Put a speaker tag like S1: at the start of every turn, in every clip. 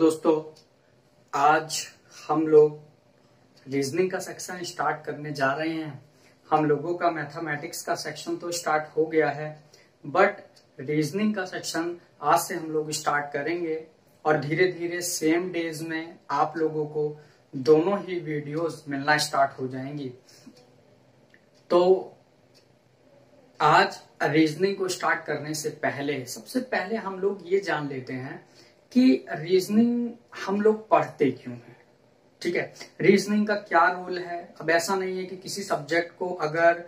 S1: दोस्तों, आज हम लोग रीजनिंग का सेक्शन स्टार्ट करने जा रहे हैं। हम लोगों का मैथमेटिक्स का सेक्शन तो स्टार्ट हो गया है, बट रीजनिंग का सेक्शन आज से हम लोग स्टार्ट करेंगे और धीरे धीरे सेम डेज में आप लोगों को दोनों ही वीडियोस मिलना स्टार्ट हो जाएंगी। तो आज रीजनिंग को स्टार्ट करने से पहले सबसे पहले हम लोग ये जान लेते हैं कि रीजनिंग हम लोग पढ़ते क्यों हैं। ठीक है, रीजनिंग का क्या रोल है। अब ऐसा नहीं है कि किसी सब्जेक्ट को अगर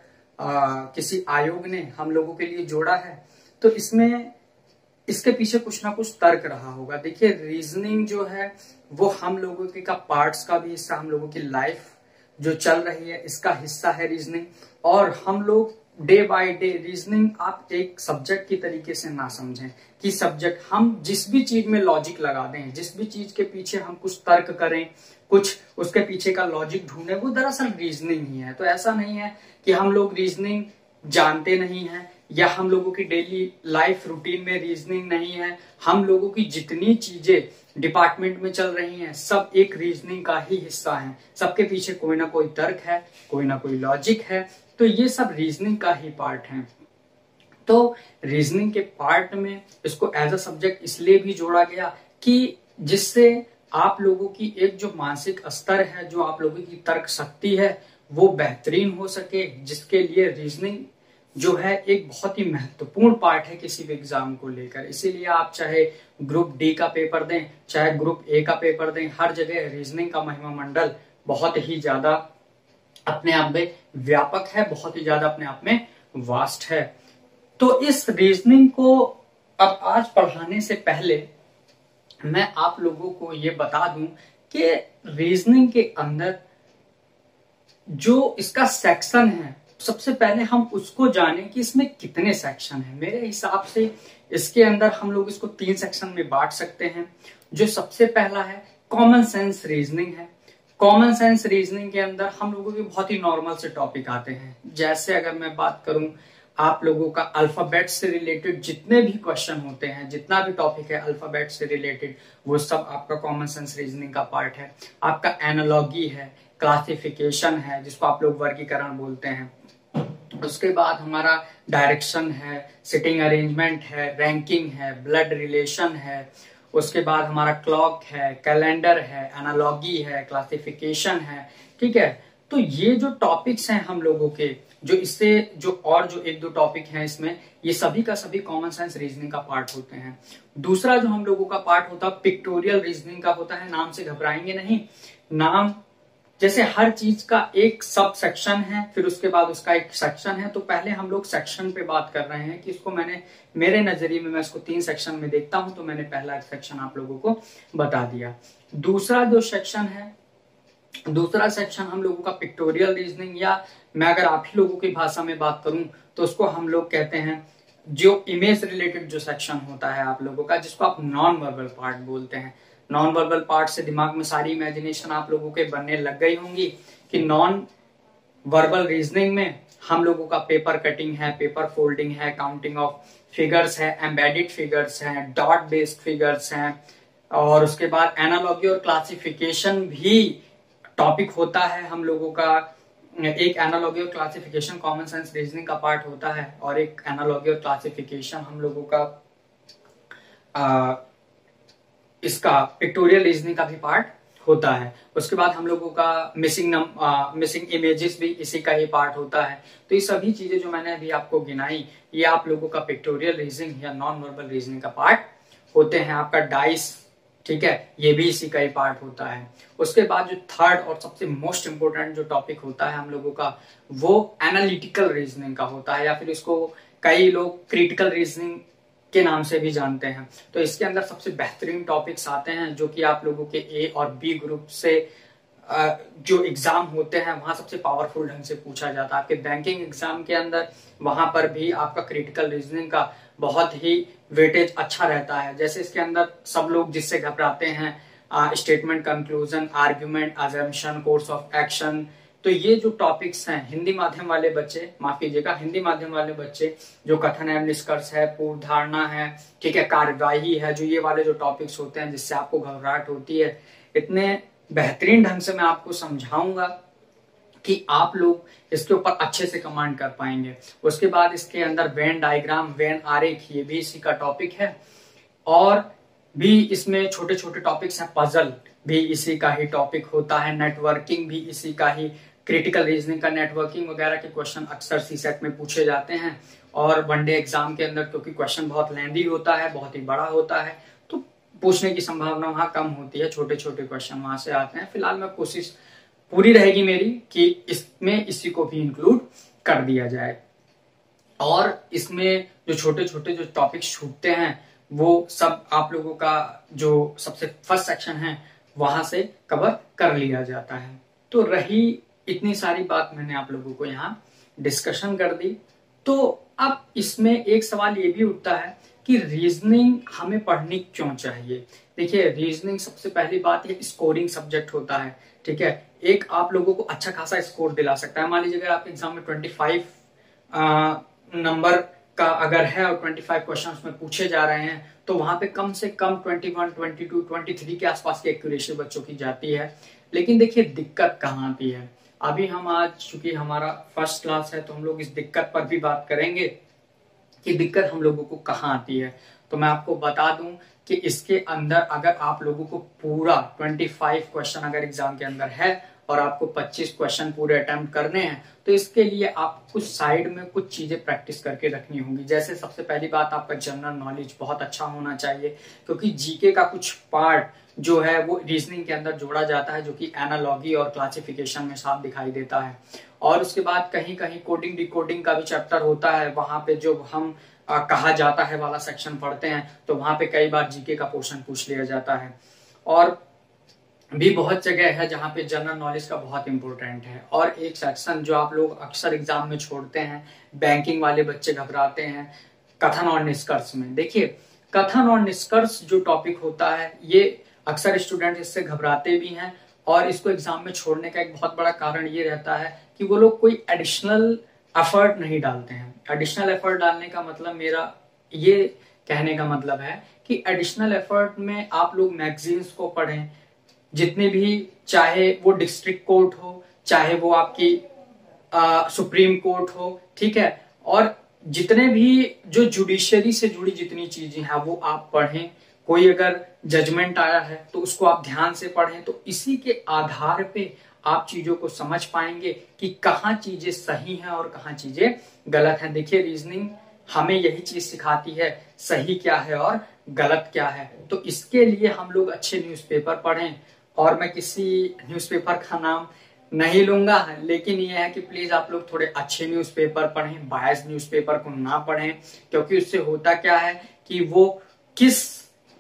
S1: किसी आयोग ने हम लोगों के लिए जोड़ा है तो इसके पीछे कुछ ना कुछ तर्क रहा होगा। देखिए, रीजनिंग जो है वो हम लोगों के का पार्ट्स का भी हिस्सा, हम लोगों की लाइफ जो चल रही है इसका हिस्सा है रीजनिंग। और हम लोग डे बाय डे रीजनिंग आप एक सब्जेक्ट की तरीके से ना समझें कि सब्जेक्ट, हम जिस भी चीज में लॉजिक लगा दें, जिस भी चीज के पीछे हम कुछ तर्क करें, कुछ उसके पीछे का लॉजिक ढूंढें, वो दरअसल रीजनिंग ही है। तो ऐसा नहीं है कि हम लोग रीजनिंग जानते नहीं है या हम लोगों की डेली लाइफ रूटीन में रीजनिंग नहीं है। हम लोगों की जितनी चीजें डिपार्टमेंट में चल रही हैं सब एक रीजनिंग का ही हिस्सा है। सबके पीछे कोई ना कोई तर्क है, कोई ना कोई लॉजिक है। तो ये सब रीजनिंग का ही पार्ट है। तो रीजनिंग के पार्ट में इसको एज अ सब्जेक्ट इसलिए भी जोड़ा गया कि जिससे आप लोगों की एक जो मानसिक स्तर है, जो आप लोगों की तर्क शक्ति है, वो बेहतरीन हो सके, जिसके लिए रीजनिंग जो है एक बहुत ही महत्वपूर्ण पार्ट है किसी भी एग्जाम को लेकर। इसीलिए आप चाहे ग्रुप डी का पेपर दें, चाहे ग्रुप ए का पेपर दें, हर जगह रीजनिंग का महिमा मंडल बहुत ही ज्यादा अपने आप में व्यापक है, बहुत ही ज्यादा अपने आप में वास्ट है। तो इस रीजनिंग को अब आज पढ़ाने से पहले मैं आप लोगों को ये बता दूं कि रीजनिंग के अंदर जो इसका सेक्शन है, सबसे पहले हम उसको जानें कि इसमें कितने सेक्शन हैं। मेरे हिसाब से इसके अंदर हम लोग इसको 3 सेक्शन में बांट सकते हैं। जो सबसे पहला है कॉमन सेंस रीजनिंग है। कॉमन सेंस रीजनिंग के अंदर हम लोगों के बहुत ही नॉर्मल से टॉपिक आते हैं। जैसे अगर मैं बात करूं, आप लोगों का अल्फाबेट से रिलेटेड जितने भी क्वेश्चन होते हैं, जितना भी टॉपिक है अल्फाबेट से रिलेटेड, वो सब आपका कॉमन सेंस रीजनिंग का पार्ट है। आपका एनालॉजी है, क्लासिफिकेशन है जिसको आप लोग वर्गीकरण बोलते हैं। उसके बाद हमारा डायरेक्शन है, सिटिंग अरेंजमेंट है, रैंकिंग है, ब्लड रिलेशन है। उसके बाद हमारा क्लॉक है, कैलेंडर है, एनालॉजी है, क्लासिफिकेशन है। ठीक है, तो ये जो टॉपिक्स हैं हम लोगों के, जो इससे जो और जो 1-2 टॉपिक हैं इसमें, ये सभी का सभी कॉमन सेंस रीजनिंग का पार्ट होते हैं। दूसरा जो हम लोगों का पार्ट होता है पिक्टोरियल रीजनिंग का होता है। नाम से घबराएंगे नहीं, नाम जैसे हर चीज का एक सब सेक्शन है, फिर उसके बाद उसका एक सेक्शन है। तो पहले हम लोग सेक्शन पे बात कर रहे हैं कि इसको मेरे नजरिए में मैं इसको 3 सेक्शन में देखता हूं, तो मैंने पहला सेक्शन आप लोगों को बता दिया। दूसरा जो सेक्शन है, दूसरा सेक्शन हम लोगों का पिक्टोरियल रीजनिंग, या मैं अगर आप ही लोगों की भाषा में बात करूं तो उसको हम लोग कहते हैं जो इमेज रिलेटेड जो सेक्शन होता है आप लोगों का, जिसको आप नॉन वर्बल पार्ट बोलते हैं। नॉन वर्बल पार्ट से दिमाग में सारी इमेजिनेशन आप लोगों के बनने लग गई होंगी कि नॉन वर्बल रीजनिंग में हम लोगों का पेपर कटिंग है, पेपर फोल्डिंग है, काउंटिंग ऑफ फिगर्स है, एम्बेडेड फिगर्स हैं, डॉट बेस्ड फिगर्स हैं, और उसके बाद एनालॉजी और क्लासिफिकेशन भी टॉपिक होता है हम लोगों का। एक एनालॉजी और क्लासिफिकेशन कॉमन सेंस रीजनिंग का पार्ट होता है, और एक एनालॉजी और क्लासिफिकेशन हम लोगों का इसका पिक्टोरियल रीजनिंग का भी पार्ट होता है। उसके बाद हम लोगों का मिसिंग इमेजेस भी इसी का ही पार्ट होता है। तो ये सभी चीजें जो मैंने अभी आपको गिनाई, ये आप लोगों का पिक्टोरियल रीजनिंग या नॉन वर्बल रीजनिंग का पार्ट होते हैं। आपका डाइस, ठीक है, ये भी इसी का ही पार्ट होता है। उसके बाद जो थर्ड और सबसे मोस्ट इंपोर्टेंट जो टॉपिक होता है हम लोगों का, वो एनालिटिकल रीजनिंग का होता है, या फिर इसको कई लोग क्रिटिकल रीजनिंग के नाम से भी जानते हैं। तो इसके अंदर सबसे बेहतरीन टॉपिक्स आते हैं जो कि आप लोगों के ए और बी ग्रुप से जो एग्जाम होते हैं वहां सबसे पावरफुल ढंग से पूछा जाता है। आपके बैंकिंग एग्जाम के अंदर वहां पर भी आपका क्रिटिकल रीजनिंग का बहुत ही वेटेज अच्छा रहता है। जैसे इसके अंदर सब लोग जिससे घबराते हैं, statement, conclusion, argument, assumption, course of action, तो ये जो टॉपिक्स हैं, हिंदी माध्यम वाले बच्चे, माफ कीजिएगा, हिंदी माध्यम वाले बच्चे, जो कथन एवं निष्कर्ष है, पूर्व धारणा है, ठीक है, कार्यवाही है, जो ये वाले जो टॉपिक्स होते हैं जिससे आपको घबराहट होती है, इतने बेहतरीन ढंग से मैं आपको समझाऊंगा कि आप लोग इसके ऊपर अच्छे से कमांड कर पाएंगे। उसके बाद इसके अंदर वेन डायग्राम, वेन आरेख, ये भी इसी का टॉपिक है, और भी इसमें छोटे छोटे टॉपिक्स हैं, पजल भी इसी का ही टॉपिक होता है, नेटवर्किंग भी इसी का ही, क्रिटिकल रीजनिंग का नेटवर्किंग वगैरह के क्वेश्चन अक्सर सीसेट में पूछे जाते हैं, और वनडे एग्जाम के अंदर क्योंकि क्वेश्चन बहुत लेंदी होता है, बहुत ही बड़ा होता है, तो पूछने की संभावना वहां कम होती है, छोटे छोटे क्वेश्चन वहां से आते हैं। फिलहाल मैं कोशिश पूरी रहेगी मेरी कि इसमें इसी को भी इंक्लूड कर दिया जाए, और इसमें जो छोटे छोटे जो टॉपिक्स छूटते हैं वो सब आप लोगों का जो सबसे फर्स्ट सेक्शन है वहां से कवर कर लिया जाता है। तो रही इतनी सारी बात मैंने आप लोगों को यहाँ डिस्कशन कर दी। तो अब इसमें एक सवाल ये भी उठता है कि रीजनिंग हमें पढ़नी क्यों चाहिए। देखिए, रीजनिंग सबसे पहली बात ये स्कोरिंग सब्जेक्ट होता है, ठीक है, एक आप लोगों को अच्छा खासा स्कोर दिला सकता है। मान लीजिए अगर आपके एग्जाम में 25 नंबर का अगर है और 25 क्वेश्चन उसमें पूछे जा रहे हैं, तो वहां पे कम से कम 21, 22, 23 के आसपास की एक्यूरेसी बच्चों की जाती है। लेकिन देखिए दिक्कत कहाँ आती है, अभी हम आज चूंकि हमारा फर्स्ट क्लास है तो हम लोग इस दिक्कत पर भी बात करेंगे कि दिक्कत हम लोगों को कहाँ आती है। तो मैं आपको बता दूं कि इसके अंदर अगर आप लोगों को पूरा 25 क्वेश्चन अगर एग्जाम के अंदर है और आपको 25 क्वेश्चन पूरे अटेम्प्ट करने हैं, तो इसके लिए आप कुछ साइड में कुछ चीजें प्रैक्टिस करके रखनी होंगी। जैसे सबसे पहली बात, आपका जनरल नॉलेज बहुत अच्छा होना चाहिए, क्योंकि जीके का कुछ पार्ट जो है वो रीजनिंग के अंदर जोड़ा जाता है, जो कि एनालॉगी और क्लासिफिकेशन में साफ दिखाई देता है। और उसके बाद कहीं कहीं कोडिंग डिकोडिंग का भी चैप्टर होता है, वहां पे जो हम कहा जाता है वाला सेक्शन पढ़ते हैं, तो वहां पे कई बार जीके का पोर्शन पूछ लिया जाता है। और भी बहुत जगह है जहां पे जनरल नॉलेज का बहुत इंपॉर्टेंट है। और एक सेक्शन जो आप लोग अक्सर एग्जाम में छोड़ते हैं, बैंकिंग वाले बच्चे घबराते हैं, कथन और निष्कर्ष में। देखिए, कथन और निष्कर्ष जो टॉपिक होता है, ये अक्सर स्टूडेंट इससे घबराते भी हैं, और इसको एग्जाम में छोड़ने का एक बहुत बड़ा कारण ये रहता है कि वो लोग कोई एडिशनल एफर्ट नहीं डालते हैं। एडिशनल एफर्ट डालने का मतलब, मेरा ये कहने का मतलब है कि एडिशनल एफर्ट में आप लोग मैगजीन्स को पढ़ें, जितने भी, चाहे वो डिस्ट्रिक्ट कोर्ट हो, चाहे वो आपकी सुप्रीम कोर्ट हो, ठीक है, और जितने भी जो जुडिशरी से जुड़ी जितनी चीजें हैं वो आप पढ़ें। कोई अगर जजमेंट आया है तो उसको आप ध्यान से पढ़ें, तो इसी के आधार पे आप चीजों को समझ पाएंगे कि कहाँ चीजें सही हैं और कहाँ चीजें गलत हैं। देखिए, रीजनिंग हमें यही चीज सिखाती है, सही क्या है और गलत क्या है। तो इसके लिए हम लोग अच्छे न्यूज़पेपर पढ़ें, और मैं किसी न्यूज़पेपर का नाम नहीं लूंगा, लेकिन यह है कि प्लीज आप लोग थोड़े अच्छे न्यूज़पेपर पढ़ें, बायस न्यूज़पेपर को ना पढ़ें, क्योंकि उससे होता क्या है कि वो किस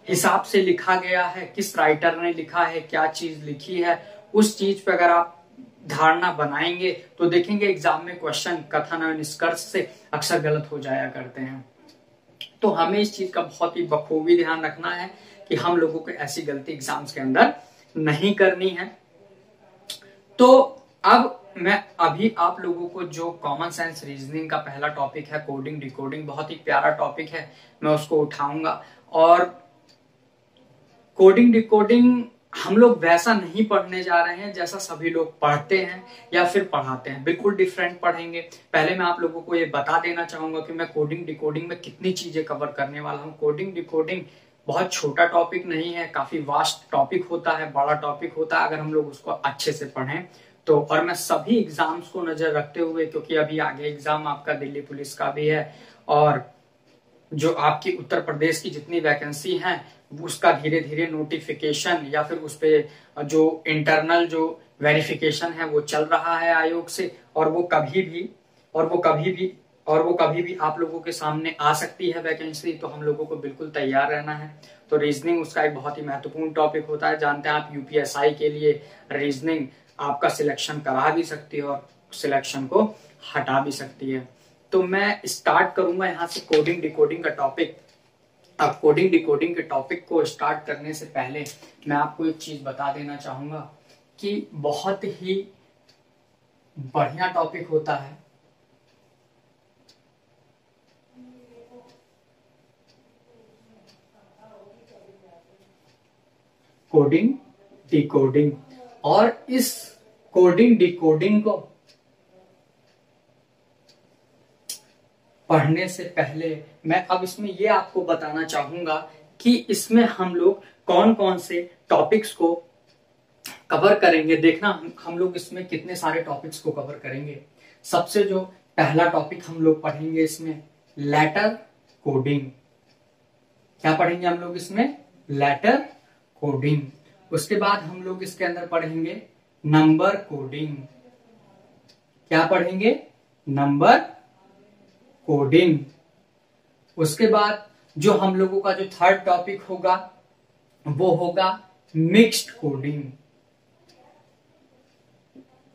S1: हिसाब से लिखा गया है, किस राइटर ने लिखा है, क्या चीज लिखी है, उस चीज पे अगर आप धारणा बनाएंगे तो देखेंगे एग्जाम में क्वेश्चन कथन और निष्कर्ष से अक्सर गलत हो जाया करते हैं। तो हमें इस चीज का बहुत ही बखूबी ध्यान रखना है कि हम लोगों को ऐसी गलती एग्जाम्स के अंदर नहीं करनी है। तो अब मैं अभी आप लोगों को जो कॉमन सेंस रीजनिंग का पहला टॉपिक है, कोडिंग डिकोडिंग, बहुत ही प्यारा टॉपिक है, मैं उसको उठाऊंगा। और कोडिंग डिकोडिंग हम लोग वैसा नहीं पढ़ने जा रहे हैं जैसा सभी लोग पढ़ते हैं या फिर पढ़ाते हैं, बिल्कुल डिफरेंट पढ़ेंगे। पहले मैं आप लोगों को ये बता देना चाहूंगा कि मैं कोडिंग डिकोडिंग में कितनी चीजें कवर करने वाला हूँ। कोडिंग डिकोडिंग बहुत छोटा टॉपिक नहीं है, काफी वास्ट टॉपिक होता है, बड़ा टॉपिक होता है अगर हम लोग उसको अच्छे से पढ़ें तो। और मैं सभी एग्जाम्स को नजर रखते हुए, क्योंकि अभी आगे एग्जाम आपका दिल्ली पुलिस का भी है, और जो आपकी उत्तर प्रदेश की जितनी वैकेंसी हैं उसका धीरे धीरे नोटिफिकेशन या फिर उस पे जो इंटरनल जो वेरिफिकेशन है वो चल रहा है आयोग से, और वो कभी भी आप लोगों के सामने आ सकती है वैकेंसी। तो हम लोगों को बिल्कुल तैयार रहना है। तो रीजनिंग उसका एक बहुत ही महत्वपूर्ण टॉपिक होता है। जानते हैं आप, यूपीएसआई के लिए रीजनिंग आपका सिलेक्शन करा भी सकती है और सिलेक्शन को हटा भी सकती है। तो मैं स्टार्ट करूंगा यहाँ से कोडिंग डिकोडिंग का टॉपिक। अब कोडिंग डिकोडिंग के टॉपिक को स्टार्ट करने से पहले मैं आपको एक चीज बता देना चाहूंगा कि बहुत ही बढ़िया टॉपिक होता है। कोडिंग डिकोडिंग, और इस कोडिंग डिकोडिंग को पढ़ने से पहले मैं अब इसमें ये आपको बताना चाहूंगा कि इसमें हम लोग कौन कौन से टॉपिक्स को कवर करेंगे। देखना हम लोग इसमें कितने सारे टॉपिक्स को कवर करेंगे। सबसे जो पहला टॉपिक हम लोग पढ़ेंगे इसमें लेटर कोडिंग। क्या पढ़ेंगे हम लोग इसमें? Letter coding. उसके बाद हम लोग इसके अंदर पढ़ेंगे नंबर कोडिंग। क्या पढ़ेंगे? Number coding. उसके बाद जो हम लोगों का जो थर्ड टॉपिक होगा वो होगा मिक्स्ड कोडिंग।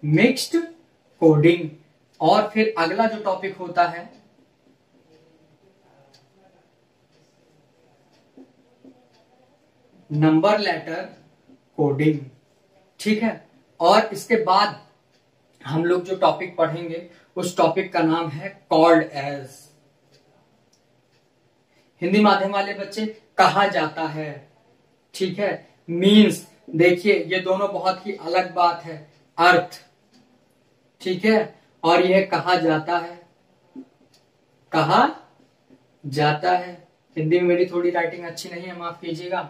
S1: Mixed coding. और फिर अगला जो टॉपिक होता है नंबर लेटर कोडिंग। ठीक है। और इसके बाद हम लोग जो टॉपिक पढ़ेंगे उस टॉपिक का नाम है कॉल्ड एज। हिंदी माध्यम वाले बच्चे कहा जाता है। ठीक है। मीन्स देखिए ये दोनों बहुत ही अलग बात है। अर्थ, ठीक है, और यह कहा जाता है। कहा जाता है। हिंदी में मेरी थोड़ी राइटिंग अच्छी नहीं है, माफ कीजिएगा।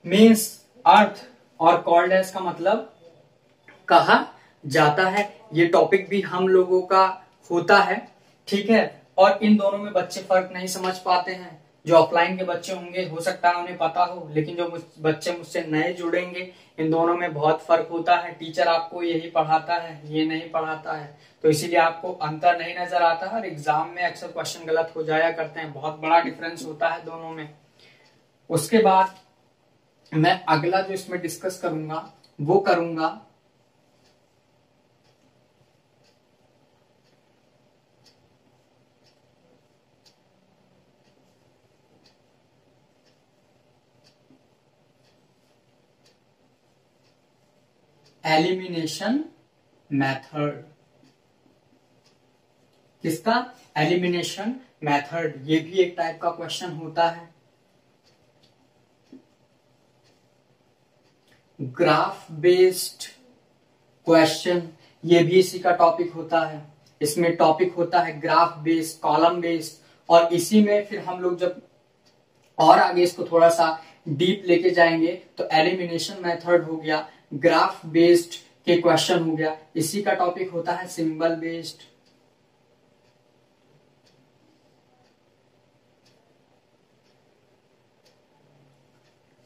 S1: मीन्स अर्थ और कॉल्ड एज का मतलब कहा जाता है। ये टॉपिक भी हम लोगों का होता है। ठीक है। और इन दोनों में बच्चे फर्क नहीं समझ पाते हैं। जो ऑफलाइन के बच्चे होंगे हो सकता है उन्हें पता हो, लेकिन जो बच्चे मुझसे नए जुड़ेंगे इन दोनों में बहुत फर्क होता है। टीचर आपको यही पढ़ाता है, ये नहीं पढ़ाता है, तो इसीलिए आपको अंतर नहीं नजर आता है और एग्जाम में अक्सर क्वेश्चन गलत हो जाया करते हैं। बहुत बड़ा डिफरेंस होता है दोनों में। उसके बाद मैं अगला जो इसमें डिस्कस करूंगा वो करूंगा एलिमिनेशन मेथड। किसका? Elimination method. ये भी एक टाइप का क्वेश्चन होता है। ग्राफ बेस्ड क्वेश्चन, ये भी इसी का टॉपिक होता है। इसमें टॉपिक होता है ग्राफ बेस्ड, कॉलम बेस्ड, और इसी में फिर हम लोग जब और आगे इसको थोड़ा सा डीप लेके जाएंगे तो एलिमिनेशन मेथड हो गया, ग्राफ बेस्ड के क्वेश्चन हो गया। इसी का टॉपिक होता है symbol based.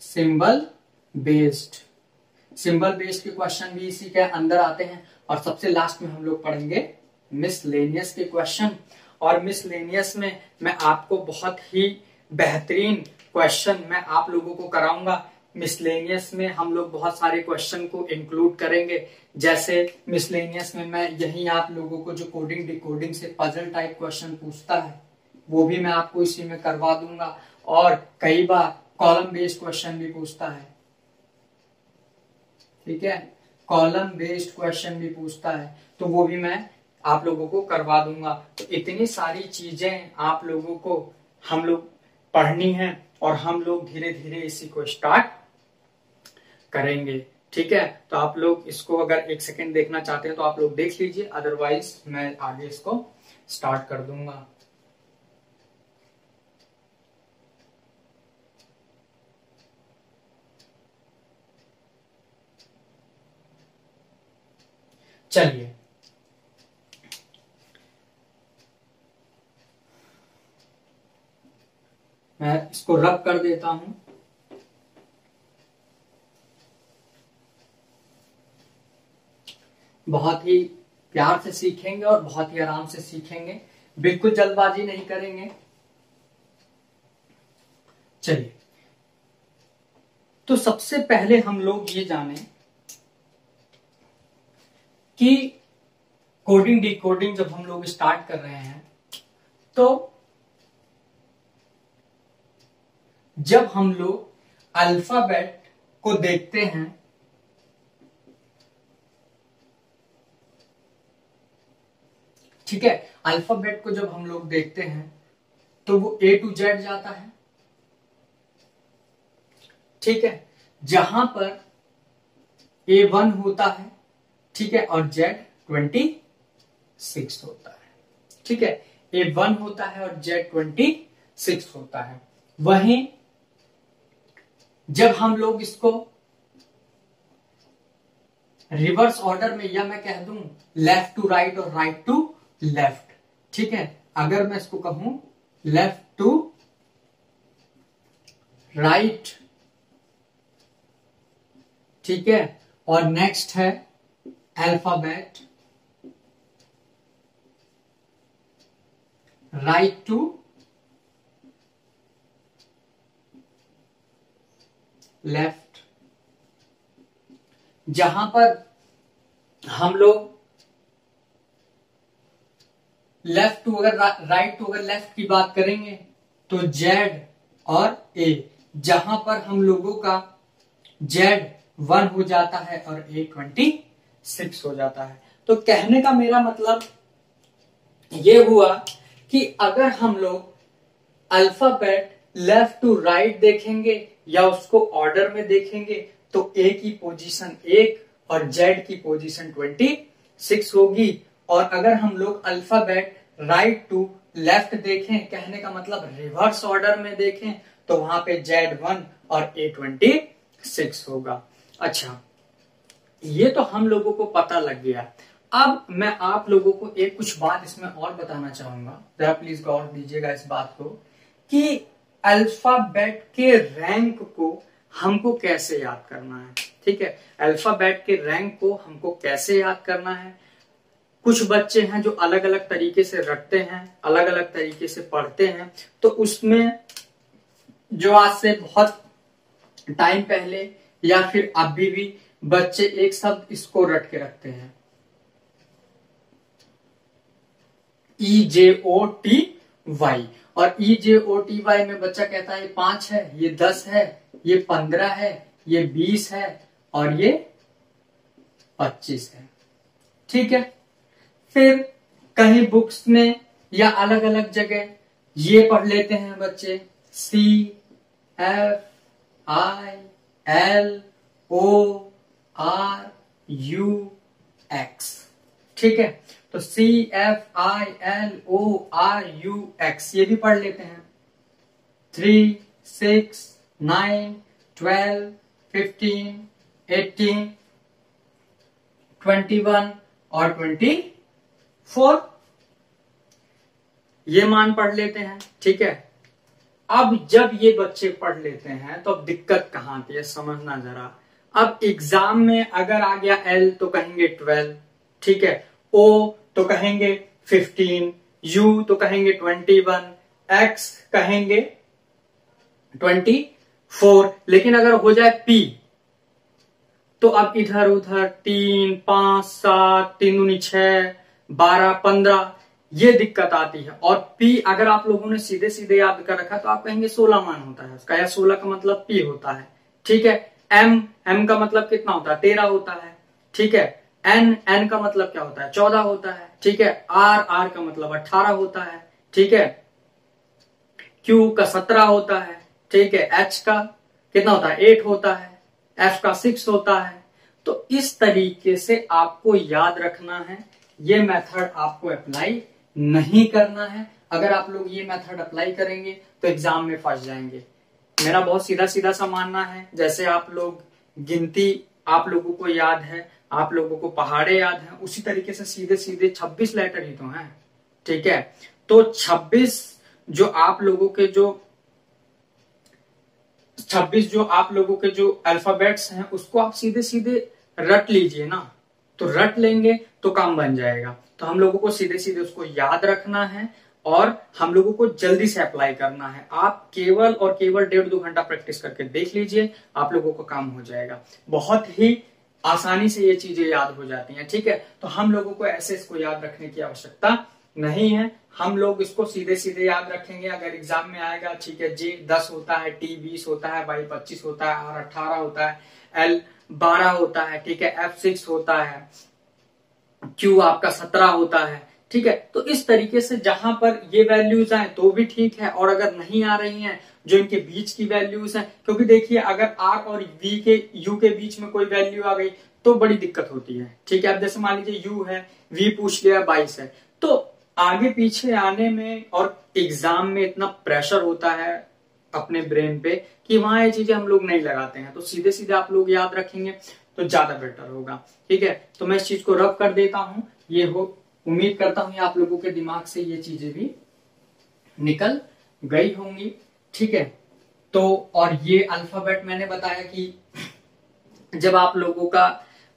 S1: Symbol based, symbol based के क्वेश्चन भी इसी के अंदर आते हैं। और सबसे लास्ट में हम लोग पढ़ेंगे मिसलेनियस के क्वेश्चन। और मिसलेनियस में मैं आपको बहुत ही बेहतरीन क्वेश्चन मैं आप लोगों को कराऊंगा। मिसलेनियस में हम लोग बहुत सारे क्वेश्चन को इंक्लूड करेंगे। जैसे मिसलेनियस में मैं यही आप लोगों को जो कोडिंग डिकोडिंग से पजल टाइप क्वेश्चन पूछता है वो भी मैं आपको इसी में करवा दूंगा। और कई बार कॉलम बेस्ड क्वेश्चन भी पूछता है। ठीक है, कॉलम बेस्ड क्वेश्चन भी पूछता है, तो वो भी मैं आप लोगों को करवा दूंगा। तो इतनी सारी चीजें आप लोगों को हम लोग पढ़नी है और हम लोग धीरे धीरे इसी को स्टार्ट करेंगे। ठीक है, तो आप लोग इसको अगर एक सेकंड देखना चाहते हैं तो आप लोग देख लीजिए, अदरवाइज मैं आगे इसको स्टार्ट कर दूंगा। चलिए, मैं इसको रब कर देता हूं। बहुत ही प्यार से सीखेंगे और बहुत ही आराम से सीखेंगे, बिल्कुल जल्दबाजी नहीं करेंगे। चलिए, तो सबसे पहले हम लोग ये जाने कि कोडिंग डिकोडिंग जब हम लोग स्टार्ट कर रहे हैं तो जब हम लोग अल्फाबेट को देखते हैं ठीक है, अल्फाबेट को जब हम लोग देखते हैं तो वो A to Z जाता है, ठीक है, जहां पर A1 होता है, ठीक है, और Z26 होता है, ठीक है, A1 होता है और Z26 होता है। वहीं जब हम लोग इसको रिवर्स ऑर्डर में, या मैं कह दूं लेफ्ट टू राइट और राइट टू लेफ्ट, ठीक है, अगर मैं इसको कहूं लेफ्ट टू राइट, ठीक है, और नेक्स्ट है अल्फाबेट राइट टू लेफ्ट, जहां पर हम लोग लेफ्ट टू अगर राइट टू अगर लेफ्ट की बात करेंगे तो Z और A, जहां पर हम लोगों का Z1 हो जाता है और A26 हो जाता है। तो कहने का मेरा मतलब ये हुआ कि अगर हम लोग अल्फाबेट लेफ्ट टू राइट देखेंगे या उसको ऑर्डर में देखेंगे तो A की पोजीशन 1 और Z की पोजीशन 26 होगी, और अगर हम लोग अल्फाबेट राइट टू लेफ्ट देखें, कहने का मतलब रिवर्स ऑर्डर में देखें, तो वहां पे Z1 और A26 होगा। अच्छा, ये तो हम लोगों को पता लग गया। अब मैं आप लोगों को एक कुछ बात इसमें और बताना चाहूंगा, जरा प्लीज गौर दीजिएगा इस बात को, कि अल्फाबेट के रैंक को हमको कैसे याद करना है। ठीक है, अल्फाबेट के रैंक को हमको कैसे याद करना है। कुछ बच्चे हैं जो अलग अलग तरीके से रटते हैं, अलग अलग तरीके से पढ़ते हैं, तो उसमें जो आज से बहुत टाइम पहले या फिर अभी भी बच्चे एक शब्द इसको रट के रखते हैं, EJOTY, और EJOTY में बच्चा कहता है ये 5 है, ये 10 है, ये 15 है, ये 20 है और ये 25 है। ठीक है, फिर कहीं बुक्स में या अलग अलग जगह ये पढ़ लेते हैं बच्चे CFILORUX। ठीक है, तो CFILORUX ये भी पढ़ लेते हैं। 3, 6, 9, 12, 15, 18, 21 और 24 ये मान पढ़ लेते हैं। ठीक है, अब जब ये बच्चे पढ़ लेते हैं तो अब दिक्कत कहां आती है समझना जरा। अब एग्जाम में अगर आ गया L तो कहेंगे 12, ठीक है, O तो कहेंगे 15, U तो कहेंगे 21, X कहेंगे 24, लेकिन अगर हो जाए P तो अब इधर उधर 3, 5, 7, 3 दूनी 6, 12, 15 ये दिक्कत आती है। और P अगर आप लोगों ने सीधे सीधे याद कर रखा तो आप कहेंगे 16 मान होता है उसका, या 16 का मतलब P होता है। ठीक है, M का मतलब कितना होता है 13 होता है। ठीक है, N का मतलब क्या होता है 14 होता है। ठीक है, R का मतलब 18 होता है। ठीक है, Q का 17 होता है। ठीक है, H का कितना होता है 8 होता है, F का 6 होता है। तो इस तरीके से आपको याद रखना है, ये मेथड आपको अप्लाई नहीं करना है। अगर आप लोग ये मेथड अप्लाई करेंगे तो एग्जाम में फंस जाएंगे। मेरा बहुत सीधा सीधा सा मानना है, जैसे आप लोग गिनती आप लोगों को याद है, आप लोगों को पहाड़े याद हैं, उसी तरीके से सीधे सीधे 26 लेटर ही तो हैं। ठीक है, तो 26 जो आप लोगों के जो अल्फाबेट्स हैं उसको आप सीधे सीधे रट लीजिए ना, तो रट लेंगे तो काम बन जाएगा। तो हम लोगों को सीधे सीधे उसको याद रखना है और हम लोगों को जल्दी से अप्लाई करना है। आप केवल और केवल 1.5-2 घंटा प्रैक्टिस करके देख लीजिए, आप लोगों को काम हो जाएगा। बहुत ही आसानी से ये चीजें याद हो जाती हैं। ठीक है, तो हम लोगों को ऐसे इसको याद रखने की आवश्यकता नहीं है, हम लोग इसको सीधे सीधे याद रखेंगे। अगर एग्जाम में आएगा, ठीक है, J 10 होता है, T 20 होता है, Y 25 होता है, R 18 होता है, L 12 होता है, ठीक है, F 6 होता है, Q आपका 17 होता है, ठीक है। तो इस तरीके से जहां पर ये वैल्यूज आए तो भी ठीक है, और अगर नहीं आ रही हैं जो इनके बीच की वैल्यूज हैं, क्योंकि देखिए अगर आर और वी के यू के बीच में कोई वैल्यू आ गई तो बड़ी दिक्कत होती है, ठीक है। अब जैसे मान लीजिए यू है, वी पूछ लिया 22 है, तो आगे पीछे आने में और एग्जाम में इतना प्रेशर होता है अपने ब्रेन पे कि वहां ये चीजें हम लोग नहीं लगाते हैं, तो सीधे सीधे आप लोग याद रखेंगे तो ज्यादा बेटर होगा, ठीक है। तो मैं इस चीज को रब कर देता हूं, ये हो, उम्मीद करता हूं आप लोगों के दिमाग से ये चीजें भी निकल गई होंगी, ठीक है। तो और ये अल्फाबेट मैंने बताया कि जब आप लोगों का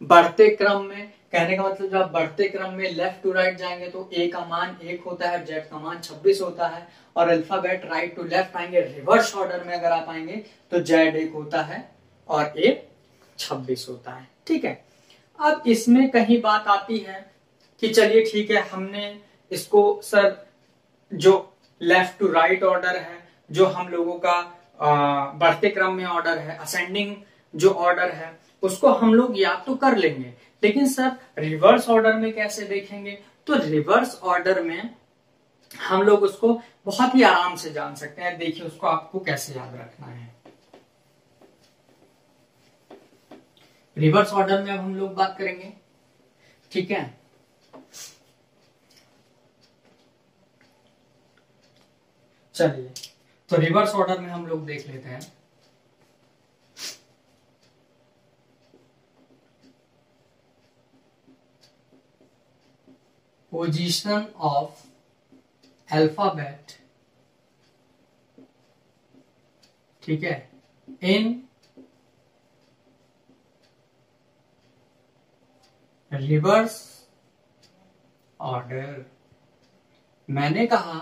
S1: बढ़ते क्रम में, कहने का मतलब जब आप बढ़ते क्रम में लेफ्ट टू राइट जाएंगे तो ए का मान 1 होता है, जेड का मान 26 होता है, और अल्फाबेट राइट टू लेफ्ट आएंगे रिवर्स ऑर्डर में अगर आप आएंगे तो जेड 1 होता है और ए 26 होता है, ठीक है। अब इसमें कहीं बात आती है कि चलिए ठीक है, हमने इसको सर जो लेफ्ट टू राइट ऑर्डर है, जो हम लोगों का बढ़ते क्रम में ऑर्डर है, असेंडिंग जो ऑर्डर है, उसको हम लोग याद तो कर लेंगे, लेकिन सर रिवर्स ऑर्डर में कैसे देखेंगे? तो रिवर्स ऑर्डर में हम लोग उसको बहुत ही आराम से जान सकते हैं। देखिए उसको आपको कैसे याद रखना है। रिवर्स ऑर्डर में अब हम लोग बात करेंगे, ठीक है। चलिए तो रिवर्स ऑर्डर में हम लोग देख लेते हैं। पोजीशन ऑफ अल्फाबेट, ठीक है, इन रिवर्स ऑर्डर। मैंने कहा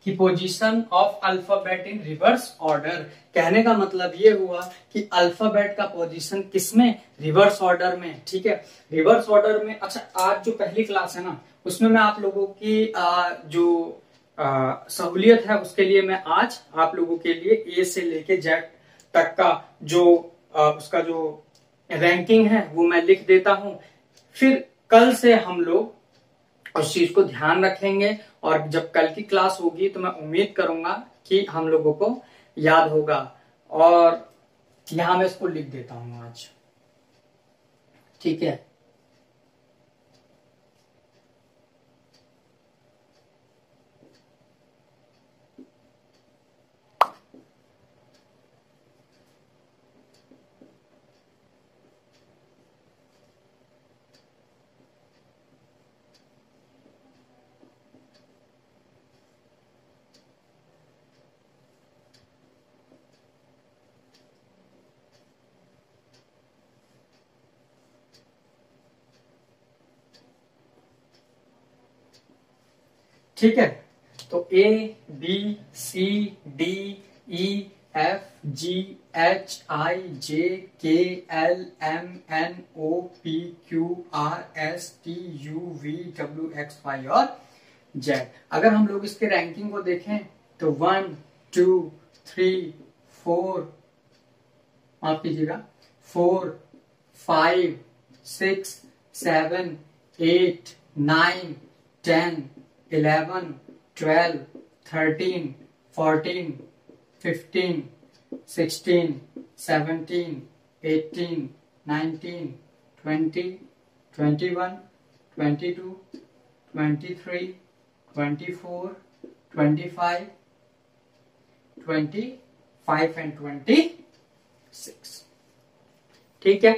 S1: कि position of alphabet in reverse order, कहने का मतलब ये हुआ कि अल्फाबेट का पोजीशन किसमें? रिवर्स ऑर्डर में, ठीक है। रिवर्स ऑर्डर में, अच्छा आज जो पहली क्लास है ना, उसमें मैं आप लोगों की जो सहूलियत है उसके लिए मैं आज आप लोगों के लिए ए से लेके जेड तक का जो उसका जो रैंकिंग है वो मैं लिख देता हूं। फिर कल से हम लोग उस चीज को ध्यान रखेंगे, और जब कल की क्लास होगी तो मैं उम्मीद करूंगा कि हम लोगों को याद होगा। और यहां मैं इसको लिख देता हूं आज, ठीक है। ठीक है, तो A B C D E F G H I J K L M N O P Q R S T U V W X Y और जेड। अगर हम लोग इसके रैंकिंग को देखें तो 1 2 3 4, माफ कीजिएगा, 4 5 6 7 8 9 10 11 12 13 14 15 16 17 18 19 20 21 22 23 24 25 25 एंड 26, ठीक है।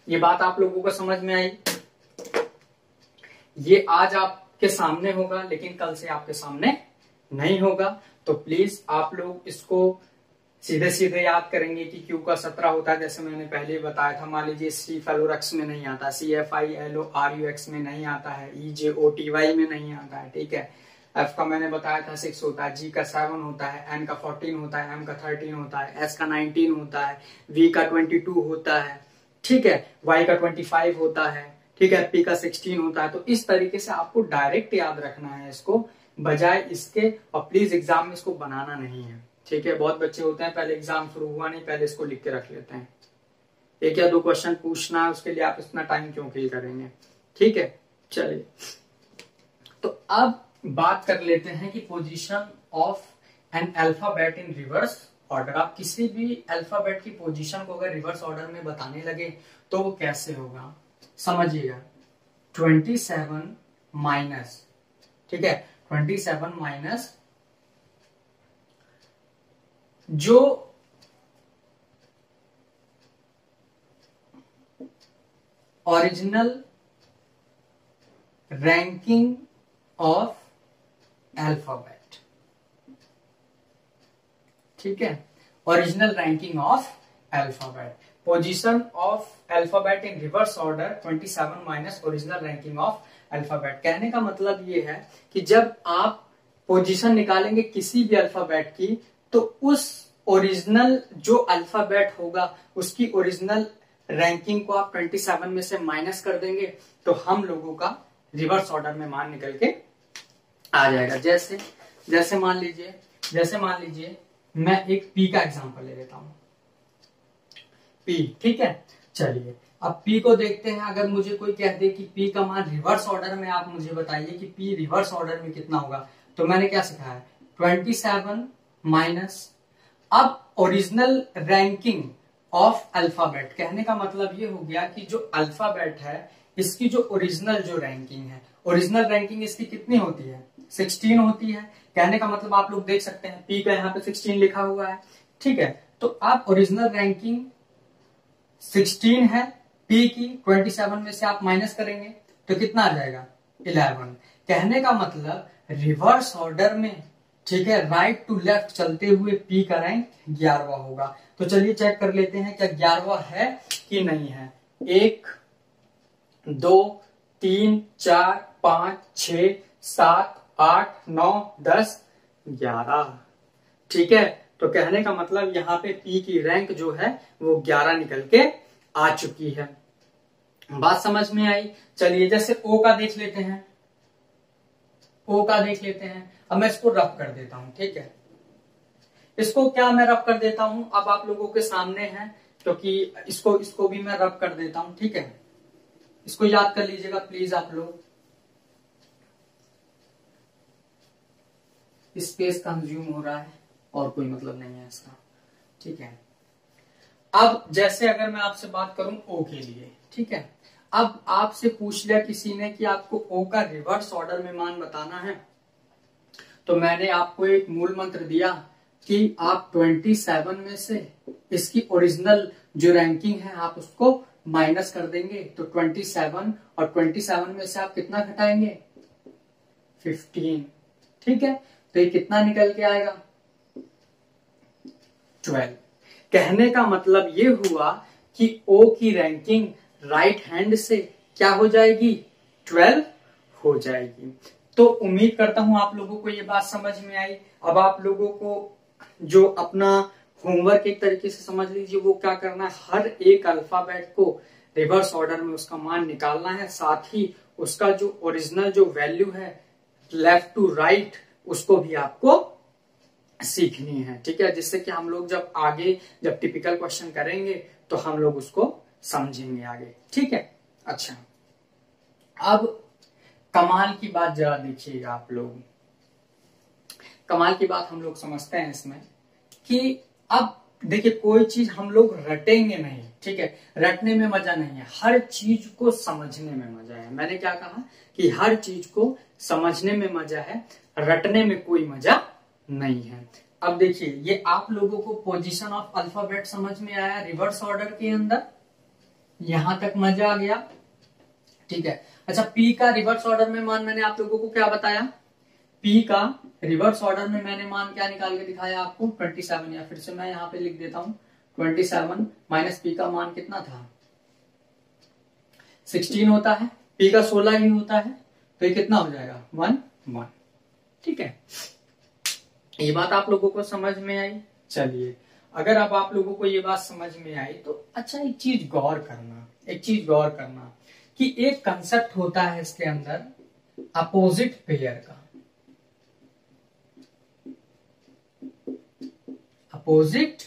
S1: ये बात आप लोगों को समझ में आई? ये आज आपके सामने होगा लेकिन कल से आपके सामने नहीं होगा, तो प्लीज आप लोग इसको सीधे सीधे याद करेंगे कि क्यू का 17 होता है, जैसे मैंने पहले बताया था। मान लीजिए सी फेलोरक्स में नहीं आता, C F I L O R U X में नहीं आता है, ई जे ओ टी वाई में नहीं आता है, ठीक है। एफ का मैंने बताया था 6 होता है, जी का 7 होता है, एन का 14 होता है, एम का 13 होता है, एस का 19 होता है, वी का 22 होता है, ठीक है, वाई का 25 होता है, ठीक है, पी का 16 होता है। तो इस तरीके से आपको डायरेक्ट याद रखना है इसको, बजाय इसके, और प्लीज एग्जाम में इसको बनाना नहीं है, ठीक है। बहुत बच्चे होते हैं पहले एग्जाम शुरू हुआ नहीं पहले इसको लिख के रख लेते हैं, 1 या 2 क्वेश्चन पूछना है उसके लिए आप इतना टाइम क्यों किल करेंगे, ठीक है। चलिए, तो अब बात कर लेते हैं कि position of n alphabet in reverse order. आप किसी भी अल्फाबेट की पोजीशन को अगर रिवर्स ऑर्डर में बताने लगे तो वो कैसे होगा, समझिएगा। 27 माइनस, ठीक है, 27 माइनस जो ओरिजिनल रैंकिंग ऑफ अल्फाबेट, ठीक है, original ranking of alphabet, position of alphabet in reverse order 27 minus original ranking of alphabet. कहने का मतलब ये है कि जब आप पोजीशन निकालेंगे किसी भी अल्फाबेट की, तो उस ओरिजिनल जो अल्फाबेट होगा उसकी ओरिजिनल रैंकिंग को आप 27 में से माइनस कर देंगे तो हम लोगों का रिवर्स ऑर्डर में मान निकल के आ जाएगा। जैसे मान लीजिए मैं एक पी का एग्जांपल ले लेता हूं, पी, ठीक है। चलिए, अब पी को देखते हैं। अगर मुझे कोई कह दे कि पी का मान रिवर्स ऑर्डर में, आप मुझे बताइए कि पी रिवर्स ऑर्डर में कितना होगा, तो मैंने क्या सिखाया, 27 माइनस, अब ओरिजिनल रैंकिंग ऑफ अल्फाबेट। कहने का मतलब ये हो गया कि जो अल्फाबेट है इसकी जो ओरिजिनल जो रैंकिंग है, ओरिजिनल रैंकिंग इसकी कितनी होती है, 16 होती है। कहने का मतलब आप लोग देख सकते हैं पी का यहाँ पे 16 लिखा हुआ है, ठीक है। तो आप ओरिजिनल रैंकिंग 16 है पी की, 27 में से आप माइनस करेंगे तो कितना आ जाएगा, 11। कहने का मतलब रिवर्स ऑर्डर में, ठीक है, राइट टू लेफ्ट चलते हुए पी का रैंक 11वां होगा। तो चलिए चेक कर लेते हैं क्या 11वां है कि नहीं है। 1 2 3 4 5 6 7 8 9 10 11, ठीक है। तो कहने का मतलब यहाँ पे पी की रैंक जो है वो 11 निकल के आ चुकी है। बात समझ में आई। चलिए, जैसे ओ का देख लेते हैं, अब मैं इसको रफ कर देता हूं, ठीक है। इसको क्या मैं रफ कर देता हूं, अब आप लोगों के सामने है, क्योंकि इसको भी मैं रफ कर देता हूं, ठीक है। इसको याद कर लीजिएगा प्लीज आप लोग। स्पेस कंज्यूम हो रहा है और कोई मतलब नहीं है इसका, ठीक है। अब जैसे अगर मैं आपसे बात करूं ओ के लिए, ठीक है, अब आपसे पूछ लिया किसी ने कि आपको ओ का रिवर्स ऑर्डर में मान बताना है, तो मैंने आपको एक मूल मंत्र दिया कि आप 27 में से इसकी ओरिजिनल जो रैंकिंग है आप उसको माइनस कर देंगे, तो 27 और 27 में से आप कितना घटाएंगे, 15, ठीक है। तो ये कितना निकल के आएगा, 12। कहने का मतलब ये हुआ कि ओ की रैंकिंग राइट हैंड से क्या हो जाएगी, 12 हो जाएगी। तो उम्मीद करता हूं आप लोगों को ये बात समझ में आई। अब आप लोगों को जो अपना होमवर्क एक तरीके से समझ लीजिए, वो क्या करना है, हर एक अल्फाबेट को रिवर्स ऑर्डर में उसका मान निकालना है, साथ ही उसका जो ओरिजिनल जो वैल्यू है लेफ्ट टू राइट उसको भी आपको सीखनी है, ठीक है, जिससे कि हम लोग जब आगे जब टिपिकल क्वेश्चन करेंगे तो हम लोग उसको समझेंगे आगे, ठीक है। अच्छा, अब कमाल की बात जरा देखिएगा आप लोग। कमाल की बात हम लोग समझते हैं इसमें कि अब देखिए कोई चीज हम लोग रटेंगे नहीं, ठीक है, रटने में मजा नहीं है, हर चीज को समझने में मजा है। मैंने क्या कहा कि हर चीज को समझने में मजा है, रटने में कोई मजा नहीं है। अब देखिए ये आप लोगों को पोजीशन ऑफ अल्फाबेट समझ में आया रिवर्स ऑर्डर के अंदर, यहां तक मजा आ गया, ठीक है। अच्छा, पी का रिवर्स ऑर्डर में मान मैंने आप लोगों को क्या बताया, पी का रिवर्स ऑर्डर में मैंने मान क्या निकाल के दिखाया आपको, 27, या फिर से मैं यहां पे लिख देता हूं 27 माइनस पी का मान कितना था, 16 होता है, पी का 16 ही होता है, तो ये कितना हो जाएगा, 1, ठीक है। ये बात आप लोगों को समझ में आई। चलिए, अगर अब आप लोगों को ये बात समझ में आई तो अच्छा एक चीज गौर करना कि एक कंसेप्ट होता है इसके अंदर अपोजिट पेयर का, अपोजिट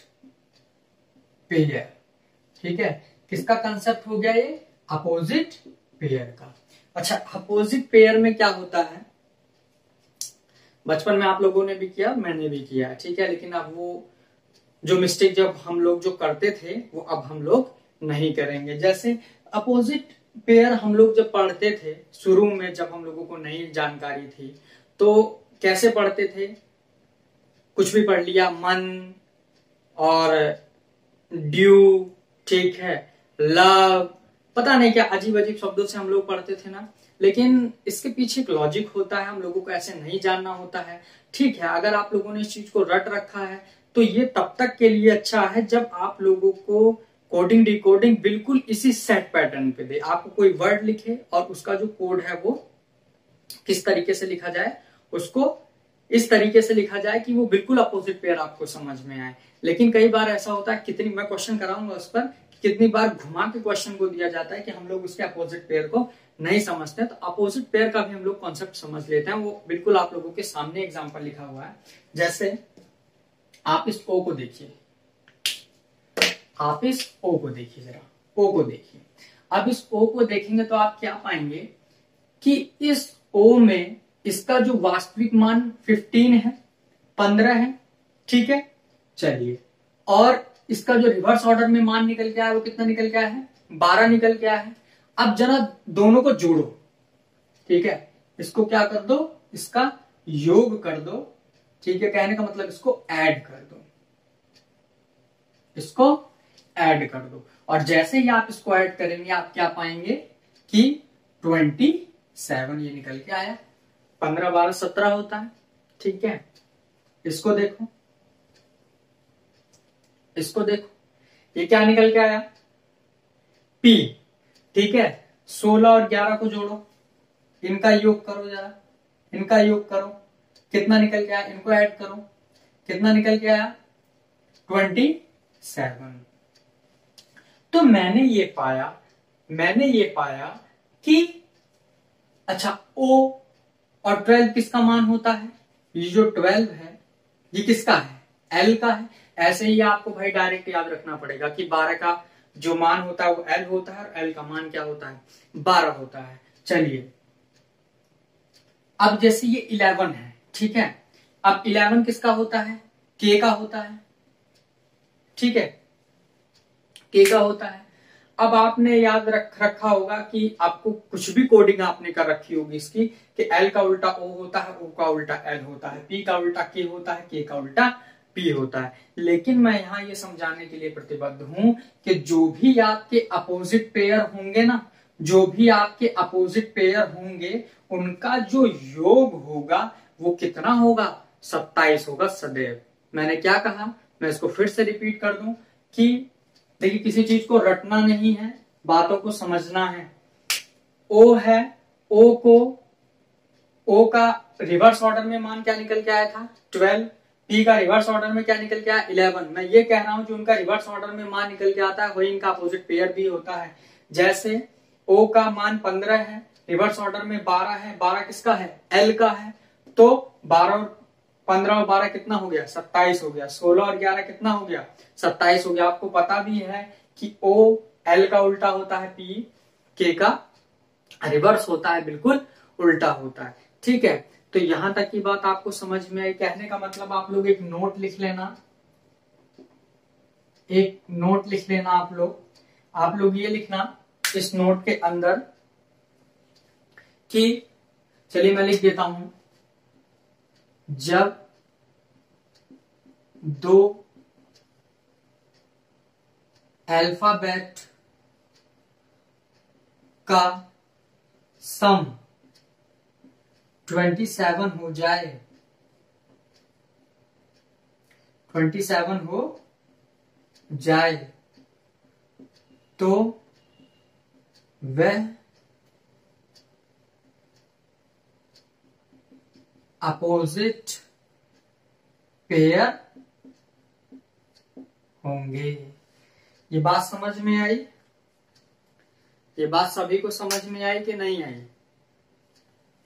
S1: पेयर, ठीक है। किसका कंसेप्ट हो गया ये, अपोजिट पेयर का। अच्छा, अपोजिट पेयर में क्या होता है, बचपन में आप लोगों ने भी किया, मैंने भी किया, ठीक है, लेकिन अब वो जो मिस्टेक जब हम लोग जो करते थे वो अब हम लोग नहीं करेंगे। जैसे अपोजिट पेयर हम लोग जब पढ़ते थे शुरू में, जब हम लोगों को नई जानकारी थी, तो कैसे पढ़ते थे, कुछ भी पढ़ लिया, मन और ड्यू, ठीक है, लव, पता नहीं क्या अजीब अजीब शब्दों से हम लोग पढ़ते थे ना, लेकिन इसके पीछे एक लॉजिक होता है, हम लोगों को ऐसे नहीं जानना होता है, ठीक है। अगर आप लोगों ने इस चीज को रट रखा है तो ये तब तक के लिए अच्छा है जब आप लोगों को कोडिंग डिकोडिंग बिल्कुल इसी सेट पैटर्न पे दे, आपको कोई वर्ड लिखे और उसका जो कोड है वो किस तरीके से लिखा जाए, उसको इस तरीके से लिखा जाए कि वो बिल्कुल अपोजिट पेयर आपको समझ में आए। लेकिन कई बार ऐसा होता है, कितनी मैं क्वेश्चन कराऊंगा उस पर, कितनी बार घुमा के क्वेश्चन को दिया जाता है कि हम लोग उसके अपोजिट पेयर को नहीं समझते, तो अपोजिट पेयर का भी हम लोग कॉन्सेप्ट समझ लेते हैं। वो बिल्कुल आप लोगों के सामने एग्जांपल लिखा हुआ है। जैसे आप इस ओ को देखिए, आप इस ओ को देखिए, जरा ओ को देखिए। अब इस ओ को देखेंगे तो आप क्या पाएंगे कि इस ओ में इसका जो वास्तविक मान 15 है, 15 है, ठीक है, चलिए, और इसका जो रिवर्स ऑर्डर में मान निकल के आया वो कितना निकल के आया है, 12 निकल के आया है। अब जरा दोनों को जोड़ो, ठीक है, इसको क्या कर दो, इसका योग कर दो, ठीक है, कहने का मतलब इसको ऐड कर दो, इसको ऐड कर दो, और जैसे ही आप इसको ऐड करेंगे आप क्या पाएंगे कि 27 ये निकल के आया। 15 12 17 होता है, ठीक है। इसको देखो, इसको देखो, ये क्या निकल के आया, P, ठीक है। 16 और 11 को जोड़ो, इनका योग करो, जरा इनका योग करो, कितना निकल के आया, इनको ऐड करो, कितना निकल के आया, 27। तो मैंने ये पाया कि अच्छा O और 12 किसका मान होता है, ये जो 12 है ये किसका है, L का है। ऐसे ही आपको भाई डायरेक्ट याद रखना पड़ेगा कि 12 का जो मान होता है वो L होता है और L का मान क्या होता है, 12 होता है। चलिए, अब जैसे ये 11 है, ठीक है, अब 11 किसका होता है, K का होता है, ठीक है, K का होता है। अब आपने याद रखा होगा कि आपको कुछ भी कोडिंग आपने कर रखी होगी इसकी कि L का उल्टा O होता है, O का उल्टा L होता है, P का उल्टा K होता है, K का उल्टा P होता है। लेकिन मैं यहाँ ये समझाने के लिए प्रतिबद्ध हूं कि जो भी आपके अपोजिट पेयर होंगे ना, जो भी आपके अपोजिट पेयर होंगे उनका जो योग होगा वो कितना होगा, 27 होगा सदैव। मैंने क्या कहा, मैं इसको फिर से रिपीट कर दूं कि देखिए, किसी चीज को रटना नहीं है, बातों को समझना है। ओ है, ओ का रिवर्स ऑर्डर में मान क्या निकल के आया था, 12। पी का रिवर्स ऑर्डर में क्या निकल के आया, 11। मैं ये कह रहा हूं जो उनका रिवर्स ऑर्डर में मान निकल के आता है वही इनका अपोजिट पेयर भी होता है। जैसे ओ का मान 15 है, रिवर्स ऑर्डर में 12 है, 12 किसका है, एल का है, तो 15 और 12 कितना हो गया, 27 हो गया। 16 और 11 कितना हो गया, 27 हो गया। आपको पता भी है कि ओ एल का उल्टा होता है, पी के का रिवर्स होता है, बिल्कुल उल्टा होता है, ठीक है। तो यहां तक की बात आपको समझ में आई। कहने का मतलब आप लोग एक नोट लिख लेना, एक नोट लिख लेना आप लोग ये लिखना इस नोट के अंदर कि, चलिए मैं लिख देता हूं, जब दो अल्फाबेट का सम 27 हो जाए, 27 हो जाए तो वह अपोजिट पेयर होंगे। ये बात समझ में आई? ये बात सभी को समझ में आई कि नहीं आई,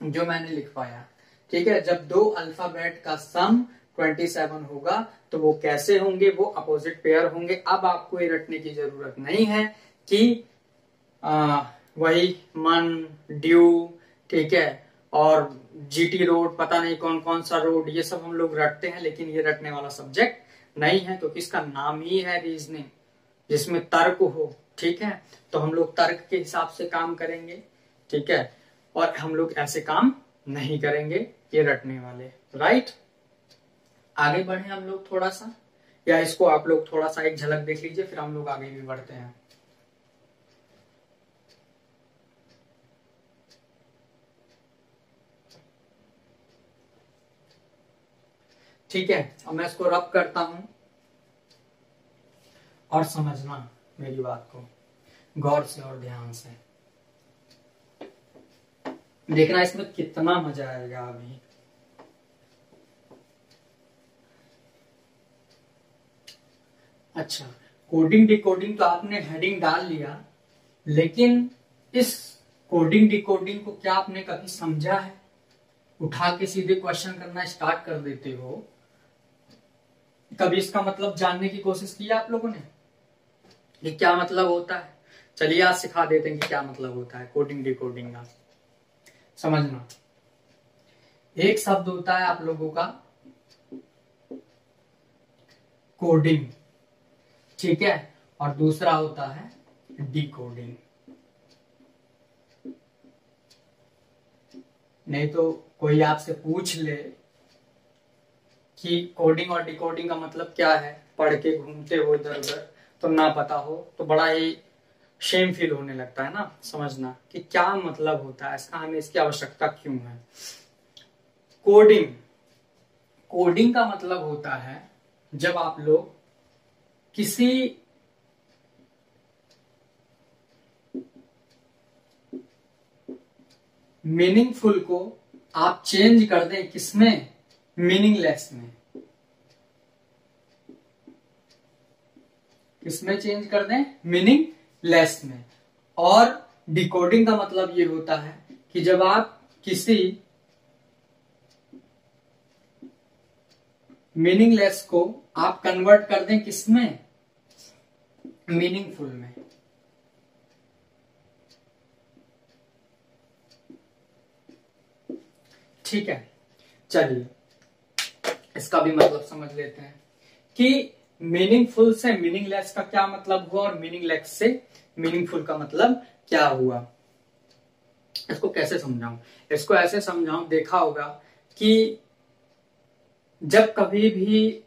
S1: जो मैंने लिख पाया? ठीक है, जब दो अल्फाबेट का सम 27 होगा तो वो कैसे होंगे, वो अपोजिट पेयर होंगे। अब आपको ये रटने की जरूरत नहीं है कि वही मन, ड्यू, ठीक है, और जीटी रोड, पता नहीं कौन कौन सा रोड, ये सब हम लोग रटते हैं, लेकिन ये रटने वाला सब्जेक्ट नहीं है, क्योंकि इसका नाम ही है रीजनिंग, जिसमें तर्क हो। ठीक है, तो हम लोग तर्क के हिसाब से काम करेंगे, ठीक है, और हम लोग ऐसे काम नहीं करेंगे ये रटने वाले। राइट, आगे बढ़े हम लोग थोड़ा सा, या इसको आप लोग थोड़ा सा एक झलक देख लीजिए, फिर हम लोग आगे भी बढ़ते हैं। ठीक है, अब मैं इसको रब करता हूं और समझना मेरी बात को गौर से और ध्यान से, देखना इसमें कितना मजा आएगा अभी। अच्छा, कोडिंग डिकोडिंग तो आपने हेडिंग डाल लिया, लेकिन इस कोडिंग डिकोडिंग को क्या आपने कभी समझा है? उठा के सीधे क्वेश्चन करना स्टार्ट कर देते हो, कभी इसका मतलब जानने की कोशिश की आप लोगों ने, ये क्या मतलब होता है? चलिए आज सिखा देते हैं कि क्या मतलब होता है कोडिंग डिकोडिंग का। समझना, एक शब्द होता है आप लोगों का कोडिंग, ठीक है, और दूसरा होता है डिकोडिंग। नहीं तो कोई आपसे पूछ ले कि कोडिंग और डिकोडिंग का मतलब क्या है, पढ़ के घूमते हो इधर उधर तो ना पता हो, तो बड़ा ही शेम फील होने लगता है ना। समझना कि क्या मतलब होता है इसका, हमें इसकी आवश्यकता क्यों है। कोडिंग, कोडिंग का मतलब होता है जब आप लोग किसी मीनिंगफुल को आप चेंज कर दें, किसमें? मीनिंगलेस में। किसमें चेंज कर दें? मीनिंगलेस में। और डिकोडिंग का मतलब ये होता है कि जब आप किसी मीनिंगलेस को आप कन्वर्ट कर दें किसमें? मीनिंगफुल में। ठीक है, चलिए इसका भी मतलब समझ लेते हैं कि मीनिंगफुल से मीनिंगलेस का क्या मतलब हुआ और मीनिंगलेस से मीनिंगफुल का मतलब क्या हुआ। इसको कैसे समझाऊं? इसको ऐसे समझाऊं, देखा होगा कि जब कभी भी,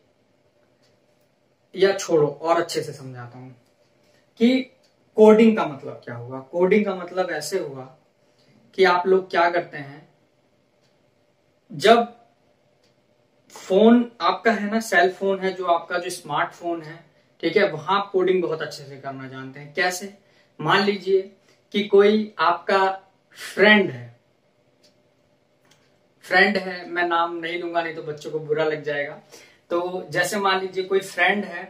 S1: या छोड़ो और अच्छे से समझाता हूं कि कोडिंग का मतलब क्या हुआ। कोडिंग का मतलब ऐसे हुआ कि आप लोग क्या करते हैं, जब फोन आपका है ना, सेल फोन है जो आपका, जो स्मार्टफोन है, ठीक है, वहां आप कोडिंग बहुत अच्छे से करना जानते हैं। कैसे? मान लीजिए कि कोई आपका फ्रेंड है, मैं नाम नहीं लूंगा नहीं तो बच्चों को बुरा लग जाएगा। तो जैसे मान लीजिए कोई फ्रेंड है,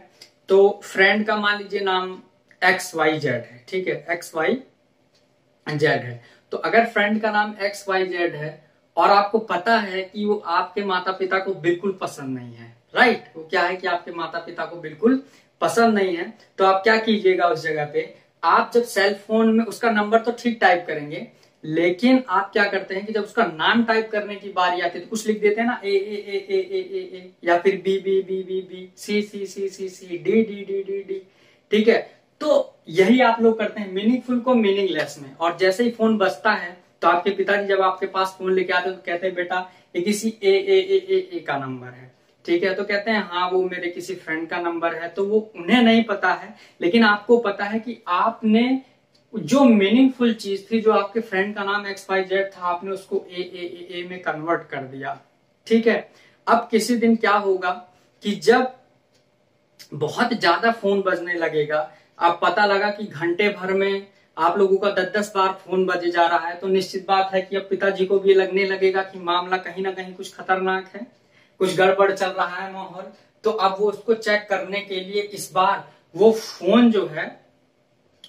S1: तो फ्रेंड का मान लीजिए नाम XYZ है, ठीक है, XYZ है। तो अगर फ्रेंड का नाम XYZ है और आपको पता है कि वो आपके माता पिता को बिल्कुल पसंद नहीं है, राइट, वो क्या है कि आपके माता पिता को बिल्कुल पसंद नहीं है, तो आप क्या कीजिएगा उस जगह पे, आप जब सेल फोन में उसका नंबर तो ठीक टाइप करेंगे, लेकिन आप क्या करते हैं कि जब उसका नाम टाइप करने की बारी आती है तो कुछ लिख देते हैं ना, ए, या फिर बी, सी, डी, डी, ठीक है। तो यही आप लोग करते हैं, मीनिंगफुल को मीनिंगलेस में। और जैसे ही फोन बजता है तो आपके पिताजी जब आपके पास फोन लेके आते हैं तो कहते हैं बेटा ये किसी ए का नंबर है, ठीक है, तो कहते हैं हाँ वो मेरे किसी फ्रेंड का नंबर है। तो वो उन्हें नहीं पता है, लेकिन आपको पता है कि आपने जो मीनिंगफुल चीज थी, जो आपके फ्रेंड का नाम XYZ था, आपने उसको ए में कन्वर्ट कर दिया, ठीक है। अब किसी दिन क्या होगा कि जब बहुत ज्यादा फोन बजने लगेगा, अब पता लगा कि घंटे भर में आप लोगों का 10-10 बार फोन बजे जा रहा है, तो निश्चित बात है कि अब पिताजी को भी लगने लगेगा कि मामला कहीं ना कहीं कुछ खतरनाक है, कुछ गड़बड़ चल रहा है माहौल। तो अब वो उसको चेक करने के लिए इस बार वो फोन जो है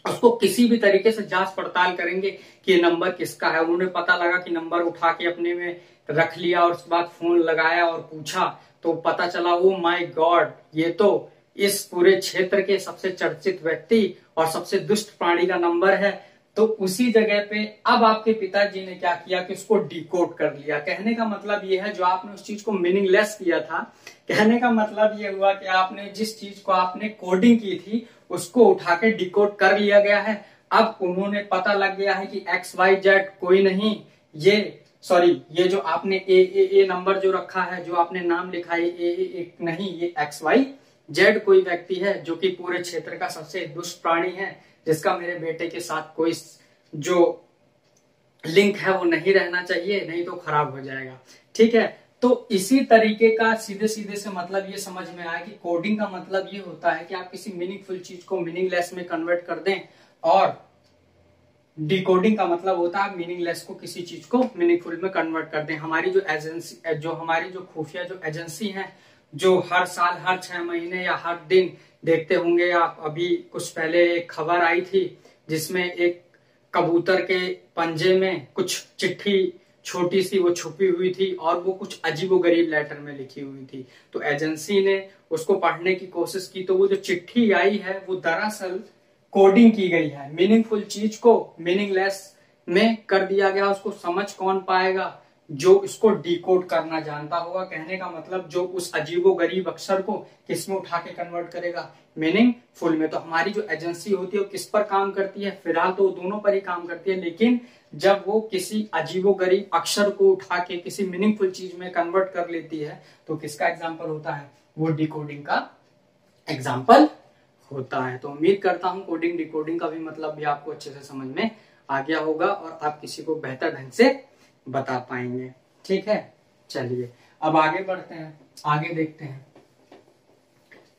S1: उसको किसी भी तरीके से जांच पड़ताल करेंगे कि ये नंबर किसका है। उन्होंने पता लगा कि नंबर उठा के अपने में रख लिया और उसके बाद फोन लगाया और पूछा, तो पता चला ओ माय गॉड, ये तो इस पूरे क्षेत्र के सबसे चर्चित व्यक्ति और सबसे दुष्ट प्राणी का नंबर है। तो उसी जगह पे अब आपके पिताजी ने क्या किया कि उसको डिकोड कर लिया। कहने का मतलब ये है, जो आपने उस चीज को मीनिंगलेस किया था, कहने का मतलब ये हुआ कि आपने जिस चीज को आपने कोडिंग की थी उसको उठा के डिकोड कर लिया गया है। अब उन्होंने पता लग गया है कि XYZ कोई नहीं, ये जो आपने ए नंबर जो रखा है, जो आपने नाम लिखा है ए नहीं, ये XYZ कोई व्यक्ति है जो कि पूरे क्षेत्र का सबसे दुष्ट प्राणी है, जिसका मेरे बेटे के साथ कोई जो लिंक है वो नहीं रहना चाहिए, नहीं तो खराब हो जाएगा। ठीक है, तो इसी तरीके का सीधे सीधे से मतलब ये समझ में आया कि कोडिंग का मतलब ये होता है कि आप किसी मीनिंगफुल चीज को मीनिंगलेस में कन्वर्ट कर दें, और डिकोडिंग का मतलब होता है मीनिंगलेस को किसी चीज को मीनिंगफुल में कन्वर्ट कर दें। हमारी जो खुफिया जो एजेंसी है, जो हर साल हर 6 महीने या हर दिन देखते होंगे आप, अभी कुछ पहले एक खबर आई थी जिसमें एक कबूतर के पंजे में कुछ चिट्ठी छोटी सी वो छुपी हुई थी और वो कुछ अजीबोगरीब लेटर में लिखी हुई थी। तो एजेंसी ने उसको पढ़ने की कोशिश की, तो वो जो चिट्ठी आई है वो दरअसल कोडिंग की गई है। मीनिंगफुल चीज को मीनिंगलेस में कर दिया गया। उसको समझ कौन पाएगा? जो इसको डिकोड करना जानता होगा। कहने का मतलब जो उस अजीबो गरीब अक्षर को किसमें उठा के कन्वर्ट करेगा? मीनिंगफुल में। तो हमारी जो एजेंसी होती है वो किस पर काम करती है? फिलहाल तो दोनों पर ही काम करती है, लेकिन जब वो किसी अजीबो गरीब अक्षर को उठा के किसी मीनिंगफुल चीज में कन्वर्ट कर लेती है तो किसका एग्जाम्पल होता है? वो डिकोडिंग का एग्जाम्पल होता है। तो उम्मीद करता हूं कोडिंग डिकोडिंग का भी मतलब भी आपको अच्छे से समझ में आ गया होगा और आप किसी को बेहतर ढंग से बता पाएंगे। ठीक है, चलिए अब आगे बढ़ते हैं, आगे देखते हैं।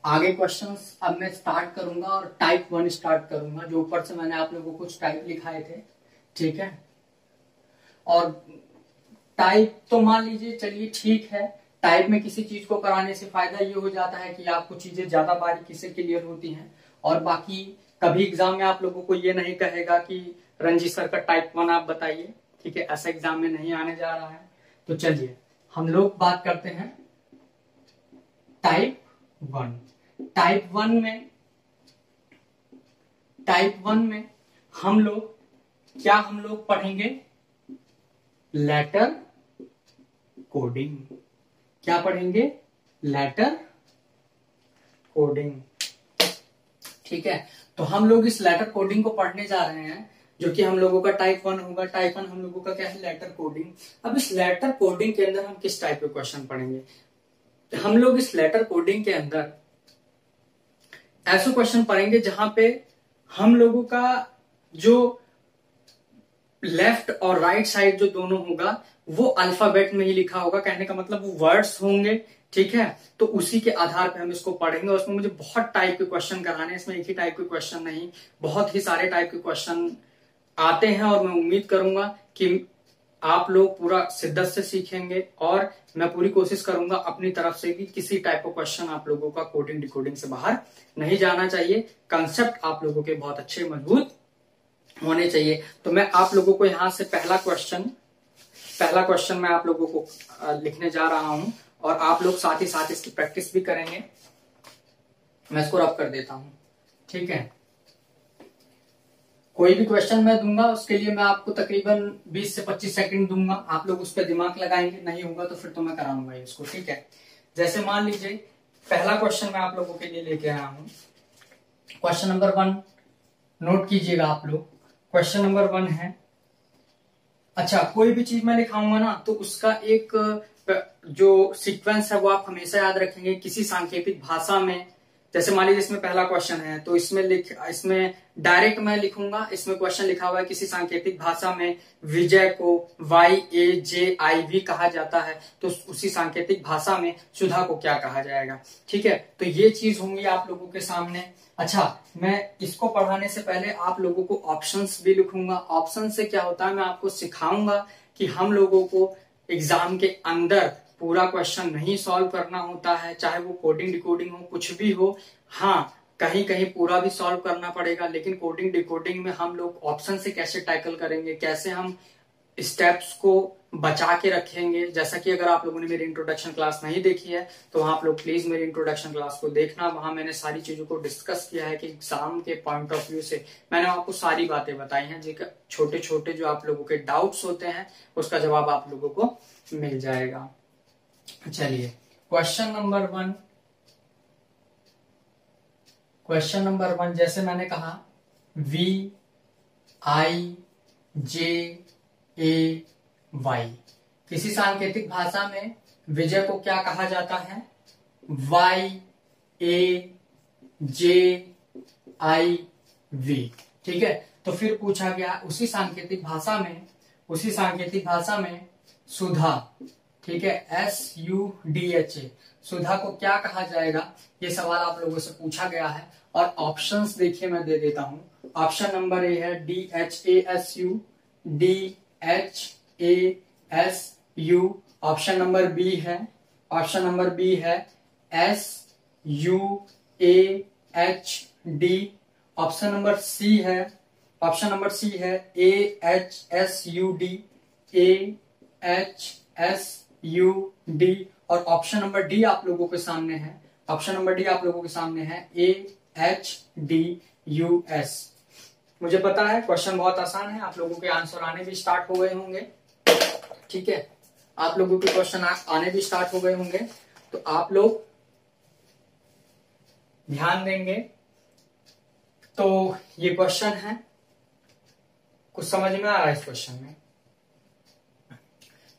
S1: आगे क्वेश्चंस अब मैं स्टार्ट करूंगा और टाइप 1 स्टार्ट करूंगा। जो ऊपर से मैंने आप लोगों को कुछ टाइप लिखाए थे, ठीक है, और टाइप तो मान लीजिए चलिए ठीक है। टाइप में किसी चीज को कराने से फायदा ये हो जाता है कि आपको चीजें ज्यादा बारीकी से क्लियर होती हैं, और बाकी कभी एग्जाम में आप लोगों को ये नहीं कहेगा कि रंजीत सर का टाइप 1 आप बताइए। ठीक है, ऐसा एग्जाम में नहीं आने जा रहा है। तो चलिए हम लोग बात करते हैं टाइप 1। टाइप 1 में हम लोग पढ़ेंगे लेटर कोडिंग। क्या पढ़ेंगे? Letter coding. ठीक है, तो हम लोग इस लेटर कोडिंग को पढ़ने जा रहे हैं, जो कि हम लोगों का टाइप 1 होगा। टाइप 1 हम लोगों का क्या है? Letter coding. अब इस लेटर कोडिंग के अंदर हम किस टाइप के क्वेश्चन पढ़ेंगे? हम लोग इस लेटर कोडिंग के अंदर ऐसे क्वेश्चन पढ़ेंगे जहां पे हम लोगों का जो लेफ्ट और राइट साइड जो दोनों होगा वो अल्फाबेट में ही लिखा होगा। कहने का मतलब वो वर्ड्स होंगे। ठीक है, तो उसी के आधार पे हम इसको पढ़ेंगे। और उसमें मुझे बहुत टाइप के क्वेश्चन कराने हैं। इसमें एक ही टाइप के क्वेश्चन नहीं, बहुत ही सारे टाइप के क्वेश्चन आते हैं, और मैं उम्मीद करूंगा कि आप लोग पूरा शिद्दत से सीखेंगे, और मैं पूरी कोशिश करूंगा अपनी तरफ से कि किसी टाइप का क्वेश्चन आप लोगों का कोडिंग डिकोडिंग से बाहर नहीं जाना चाहिए। कंसेप्ट आप लोगों के बहुत अच्छे मजबूत होने चाहिए। तो मैं आप लोगों को यहां से पहला क्वेश्चन मैं आप लोगों को लिखने जा रहा हूं, और आप लोग साथ ही साथ इसकी प्रैक्टिस भी करेंगे। मैं इसको रब कर देता हूं। ठीक है, कोई भी क्वेश्चन मैं दूंगा उसके लिए मैं आपको तकरीबन 20 से 25 सेकंड दूंगा। आप लोग उस पर दिमाग लगाएंगे, नहीं होगा तो फिर तो मैं कराऊंगा इसको। ठीक है, जैसे मान लीजिए पहला क्वेश्चन मैं आप लोगों के लिए लेके आया हूं। क्वेश्चन नंबर 1 नोट कीजिएगा आप लोग। क्वेश्चन नंबर 1 है, अच्छा कोई भी चीज मैं लिखाऊंगा ना तो उसका एक जो सीक्वेंस है वो आप हमेशा याद रखेंगे। किसी सांकेतिक भाषा में, जैसे मान लीजिए इसमें पहला क्वेश्चन है तो इसमें डायरेक्ट मैं लिखूंगा। इसमें क्वेश्चन लिखा हुआ है किसी सांकेतिक भाषा में विजय को YAJIV कहा जाता है, तो उसी सांकेतिक भाषा में सुधा को क्या कहा जाएगा? ठीक है, तो ये चीज होंगी आप लोगों के सामने। अच्छा, मैं इसको पढ़ाने से पहले आप लोगों को ऑप्शंस भी लिखूंगा। ऑप्शन से क्या होता है, मैं आपको सिखाऊंगा कि हम लोगों को एग्जाम के अंदर पूरा क्वेश्चन नहीं सॉल्व करना होता है, चाहे वो कोडिंग डिकोडिंग हो, कुछ भी हो। हाँ, कहीं कहीं पूरा भी सॉल्व करना पड़ेगा, लेकिन कोडिंग डिकोडिंग में हम लोग ऑप्शन से कैसे टैकल करेंगे, कैसे हम स्टेप्स को बचा के रखेंगे। जैसा कि अगर आप लोगों ने मेरी इंट्रोडक्शन क्लास नहीं देखी है तो वहां आप लोग प्लीज मेरी इंट्रोडक्शन क्लास को देखना। वहां मैंने सारी चीजों को डिस्कस किया है कि एग्जाम के पॉइंट ऑफ व्यू से मैंने आपको सारी बातें बताई हैं, जो छोटे छोटे जो आप लोगों के डाउट्स होते हैं उसका जवाब आप लोगों को मिल जाएगा। चलिए क्वेश्चन नंबर वन, जैसे मैंने कहा VIJAY, किसी सांकेतिक भाषा में विजय को क्या कहा जाता है? YAJIV। ठीक है, तो फिर पूछा गया उसी सांकेतिक भाषा में सुधा, ठीक है, SUDHA, सुधा को क्या कहा जाएगा? ये सवाल आप लोगों से पूछा गया है और ऑप्शंस देखिए मैं दे देता हूं। ऑप्शन नंबर ए है DHASU, DHASU। Option number B है SUAHD। ऑप्शन नंबर सी है AHSUD, AHSUD। और ऑप्शन नंबर डी आप लोगों के सामने है AHDUS। मुझे पता है क्वेश्चन बहुत आसान है, आप लोगों के आंसर आने भी स्टार्ट हो गए होंगे। ठीक है, आप लोगों के क्वेश्चन आने भी स्टार्ट हो गए होंगे, तो आप लोग ध्यान देंगे। तो ये क्वेश्चन है, कुछ समझ में आ रहा है इस क्वेश्चन में?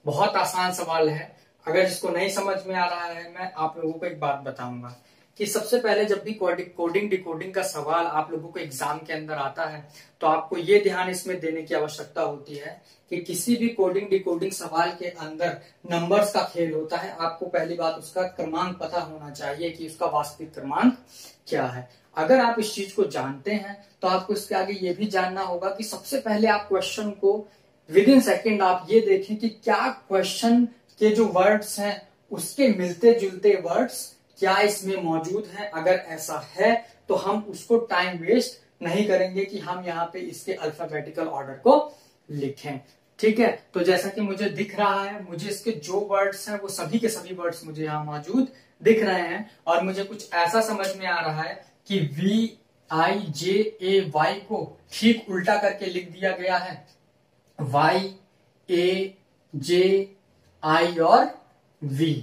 S1: बहुत आसान सवाल है। अगर जिसको नहीं समझ में आ रहा है, मैं आप लोगों को एक बात बताऊंगा कि सबसे पहले जब भी कोडिंग डिकोडिंग का सवाल आप लोगों को एग्जाम के अंदर आता है तो आपको ये ध्यान इसमें देने की आवश्यकता होती है कि किसी भी कोडिंग डिकोडिंग सवाल के अंदर नंबर्स का खेल होता है। आपको पहली बात उसका क्रमांक पता होना चाहिए कि उसका वास्तविक क्रमांक क्या है। अगर आप इस चीज को जानते हैं तो आपको इसके आगे ये भी जानना होगा कि सबसे पहले आप क्वेश्चन को विद इन सेकेंड आप ये देखें कि क्या क्वेश्चन के जो वर्ड्स हैं उसके मिलते जुलते वर्ड्स क्या इसमें मौजूद है। अगर ऐसा है तो हम उसको टाइम वेस्ट नहीं करेंगे कि हम यहाँ पे इसके अल्फाबेटिकल ऑर्डर को लिखें। ठीक है, तो जैसा कि मुझे दिख रहा है, मुझे इसके जो वर्ड्स हैं वो सभी के सभी वर्ड्स मुझे यहाँ मौजूद दिख रहे हैं और मुझे कुछ ऐसा समझ में आ रहा है कि VIJAY को ठीक उल्टा करके लिख दिया गया है YAJI और V।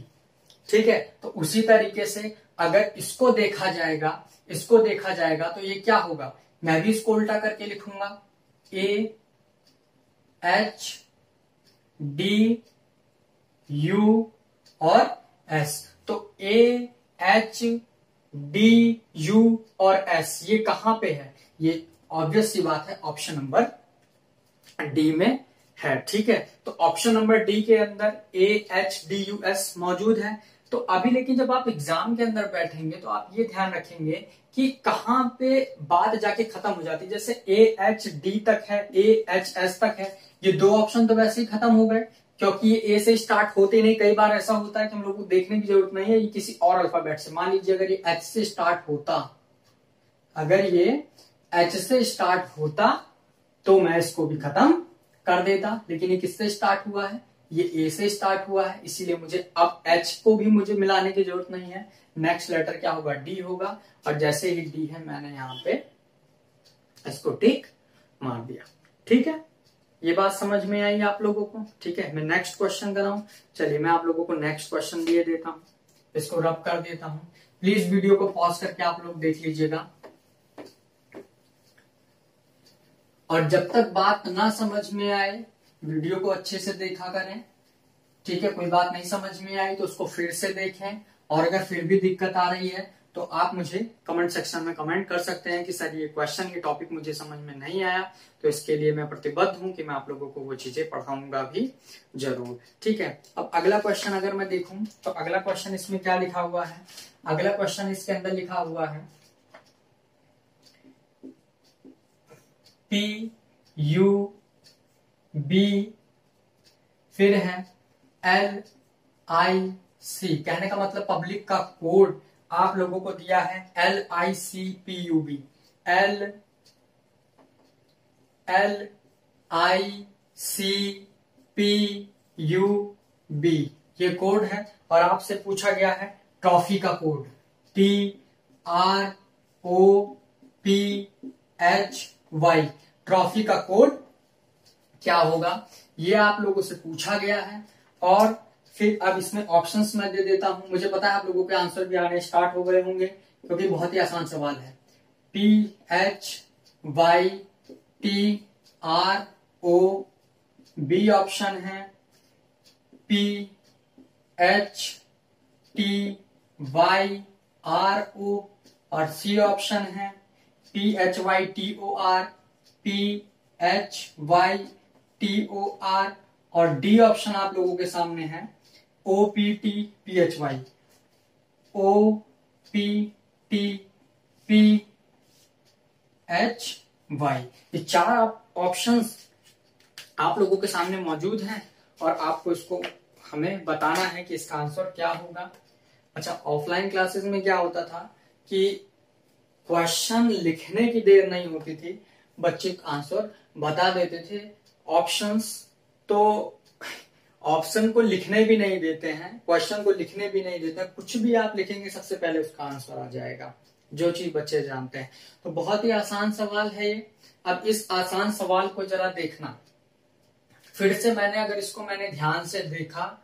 S1: ठीक है, तो उसी तरीके से अगर इसको देखा जाएगा तो ये क्या होगा? मैं भी इसको उल्टा करके लिखूंगा AHDU और S। तो AHDU और S ये कहां पे है? ये ऑब्वियस सी बात है ऑप्शन नंबर डी में है। ठीक है, तो ऑप्शन नंबर डी के अंदर AHDUS मौजूद है। तो अभी लेकिन जब आप एग्जाम के अंदर बैठेंगे तो आप ये ध्यान रखेंगे कि कहां पे बात जाके खत्म हो जाती है। जैसे AHD तक है, AHS तक है, ये दो ऑप्शन तो वैसे ही खत्म हो गए क्योंकि ये ए से स्टार्ट होते नहीं। कई बार ऐसा होता है कि हम लोग को देखने की जरूरत नहीं है ये किसी और अल्फाबेट से। मान लीजिए अगर ये H से स्टार्ट होता, तो मैं इसको भी खत्म कर देता, लेकिन ये किससे स्टार्ट हुआ है? ये ए से स्टार्ट हुआ है, इसीलिए मुझे अब एच को भी मुझे मिलाने की जरूरत नहीं है। नेक्स्ट लेटर क्या होगा? डी होगा। और जैसे ही डी है मैंने यहाँ पे इसको टिक मार दिया। ठीक है, ये बात समझ में आई आप लोगों को? ठीक है, मैं नेक्स्ट क्वेश्चन कर रहा हूं। चलिए मैं आप लोगों को नेक्स्ट क्वेश्चन दिए देता हूं, इसको रब कर देता हूं। प्लीज वीडियो को पॉज करके आप लोग देख लीजिएगा और जब तक बात ना समझ में आए वीडियो को अच्छे से देखा करें। ठीक है, कोई बात नहीं समझ में आई तो उसको फिर से देखें और अगर फिर भी दिक्कत आ रही है तो आप मुझे कमेंट सेक्शन में कमेंट कर सकते हैं कि सर ये क्वेश्चन ये टॉपिक मुझे समझ में नहीं आया। तो इसके लिए मैं प्रतिबद्ध हूं कि मैं आप लोगों को वो चीजें पढ़ाऊंगा भी जरूर। ठीक है, अब अगला क्वेश्चन अगर मैं देखूं तो अगला क्वेश्चन इसमें क्या लिखा हुआ है? अगला क्वेश्चन इसके अंदर लिखा हुआ है PUB, फिर है LIC। कहने का मतलब पब्लिक का कोड आप लोगों को दिया है LICPUB, LICPUB। PUB ये कोड है। और आपसे पूछा गया है ट्रॉफी का कोड TROPHY, ट्रॉफी का कोड क्या होगा ये आप लोगों से पूछा गया है। और फिर अब इसमें ऑप्शंस मैं दे देता हूं। मुझे पता है आप लोगों के आंसर भी आने स्टार्ट हो गए होंगे क्योंकि बहुत ही आसान सवाल है। PHYTRO बी ऑप्शन है, PHTYRO और सी ऑप्शन है PHYTOR, PHYTOR और डी ऑप्शन आप लोगों के सामने है OPTPHY, OPTPHY। ये चार ऑप्शंस आप लोगों के सामने मौजूद हैं और आपको इसको हमें बताना है कि इसका आंसर क्या होगा। अच्छा, ऑफलाइन क्लासेस में क्या होता था कि क्वेश्चन लिखने की देर नहीं होती थी, बच्चे आंसर बता देते थे। ऑप्शंस तो ऑप्शन को लिखने भी नहीं देते हैं, क्वेश्चन को लिखने भी नहीं देते हैं, कुछ भी आप लिखेंगे सबसे पहले उसका आंसर आ जाएगा, जो चीज बच्चे जानते हैं। तो बहुत ही आसान सवाल है ये। अब इस आसान सवाल को जरा देखना फिर से। अगर इसको मैंने ध्यान से देखा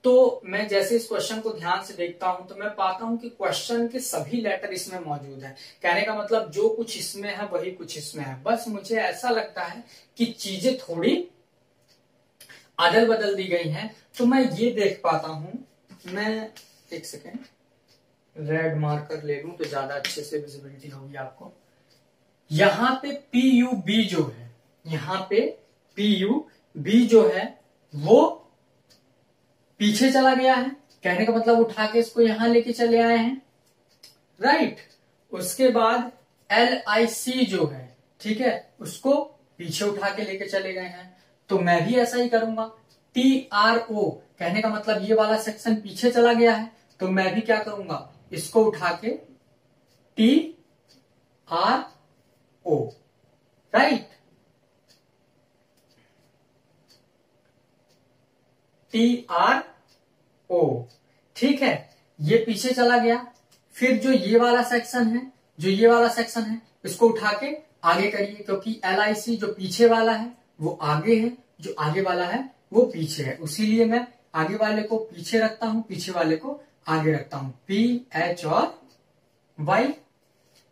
S1: तो मैं जैसे इस क्वेश्चन को ध्यान से देखता हूं तो मैं पाता हूं कि क्वेश्चन के सभी लेटर इसमें मौजूद है। कहने का मतलब जो कुछ इसमें है वही कुछ इसमें है। बस मुझे ऐसा लगता है कि चीजें थोड़ी अदल बदल दी गई हैं। तो मैं ये देख पाता हूं, मैं एक सेकेंड रेड मार्कर ले लूं तो ज्यादा अच्छे से विजिबिलिटी होगी आपको। यहां पे PUB जो है, यहां पे PUB जो है वो पीछे चला गया है। कहने का मतलब उठा के इसको यहां लेके चले आए हैं, राइट। उसके बाद LIC जो है, ठीक है, उसको पीछे उठा के लेके चले गए हैं। तो मैं भी ऐसा ही करूंगा। TRO कहने का मतलब ये वाला सेक्शन पीछे चला गया है, तो मैं भी क्या करूंगा, इसको उठा के TRO, राइट, TRO, ठीक है। ये पीछे चला गया। फिर जो ये वाला सेक्शन है, इसको उठा के आगे करिए, क्योंकि LIC जो पीछे वाला है वो आगे है, जो आगे वाला है वो पीछे है। उसीलिए मैं आगे वाले को पीछे रखता हूं, पीछे वाले को आगे रखता हूं। PH और Y,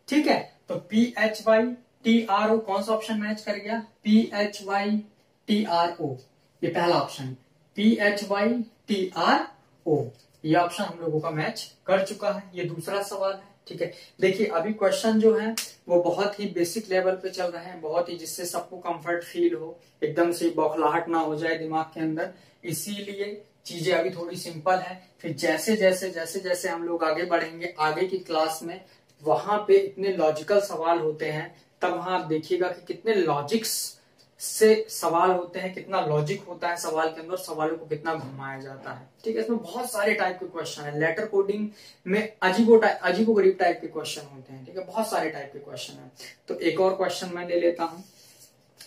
S1: ठीक है। तो PHYTRO कौन सा ऑप्शन मैच कर गया? PHYTRO, ये पहला ऑप्शन। PHYTRO ये ऑप्शन हम लोगों का मैच कर चुका है। ये दूसरा सवाल है, ठीक है। देखिए अभी क्वेश्चन जो है वो बहुत ही बेसिक लेवल पे चल रहे हैं, बहुत ही जिससे सबको कंफर्ट फील हो, एकदम से बौखलाहट ना हो जाए दिमाग के अंदर, इसीलिए चीजें अभी थोड़ी सिंपल है। फिर जैसे जैसे हम लोग आगे बढ़ेंगे आगे की क्लास में, वहां पे इतने लॉजिकल सवाल होते हैं, तब वहां आप देखिएगा कि कितने लॉजिक्स से सवाल होते हैं, कितना लॉजिक होता है सवाल के अंदर, सवालों को कितना घुमाया जाता है, ठीक है। इसमें बहुत सारे टाइप के क्वेश्चन है। लेटर कोडिंग में अजीबोगरीब टाइप के क्वेश्चन होते हैं, ठीक है, बहुत सारे टाइप के क्वेश्चन है। तो एक और क्वेश्चन मैं ले लेता हूं।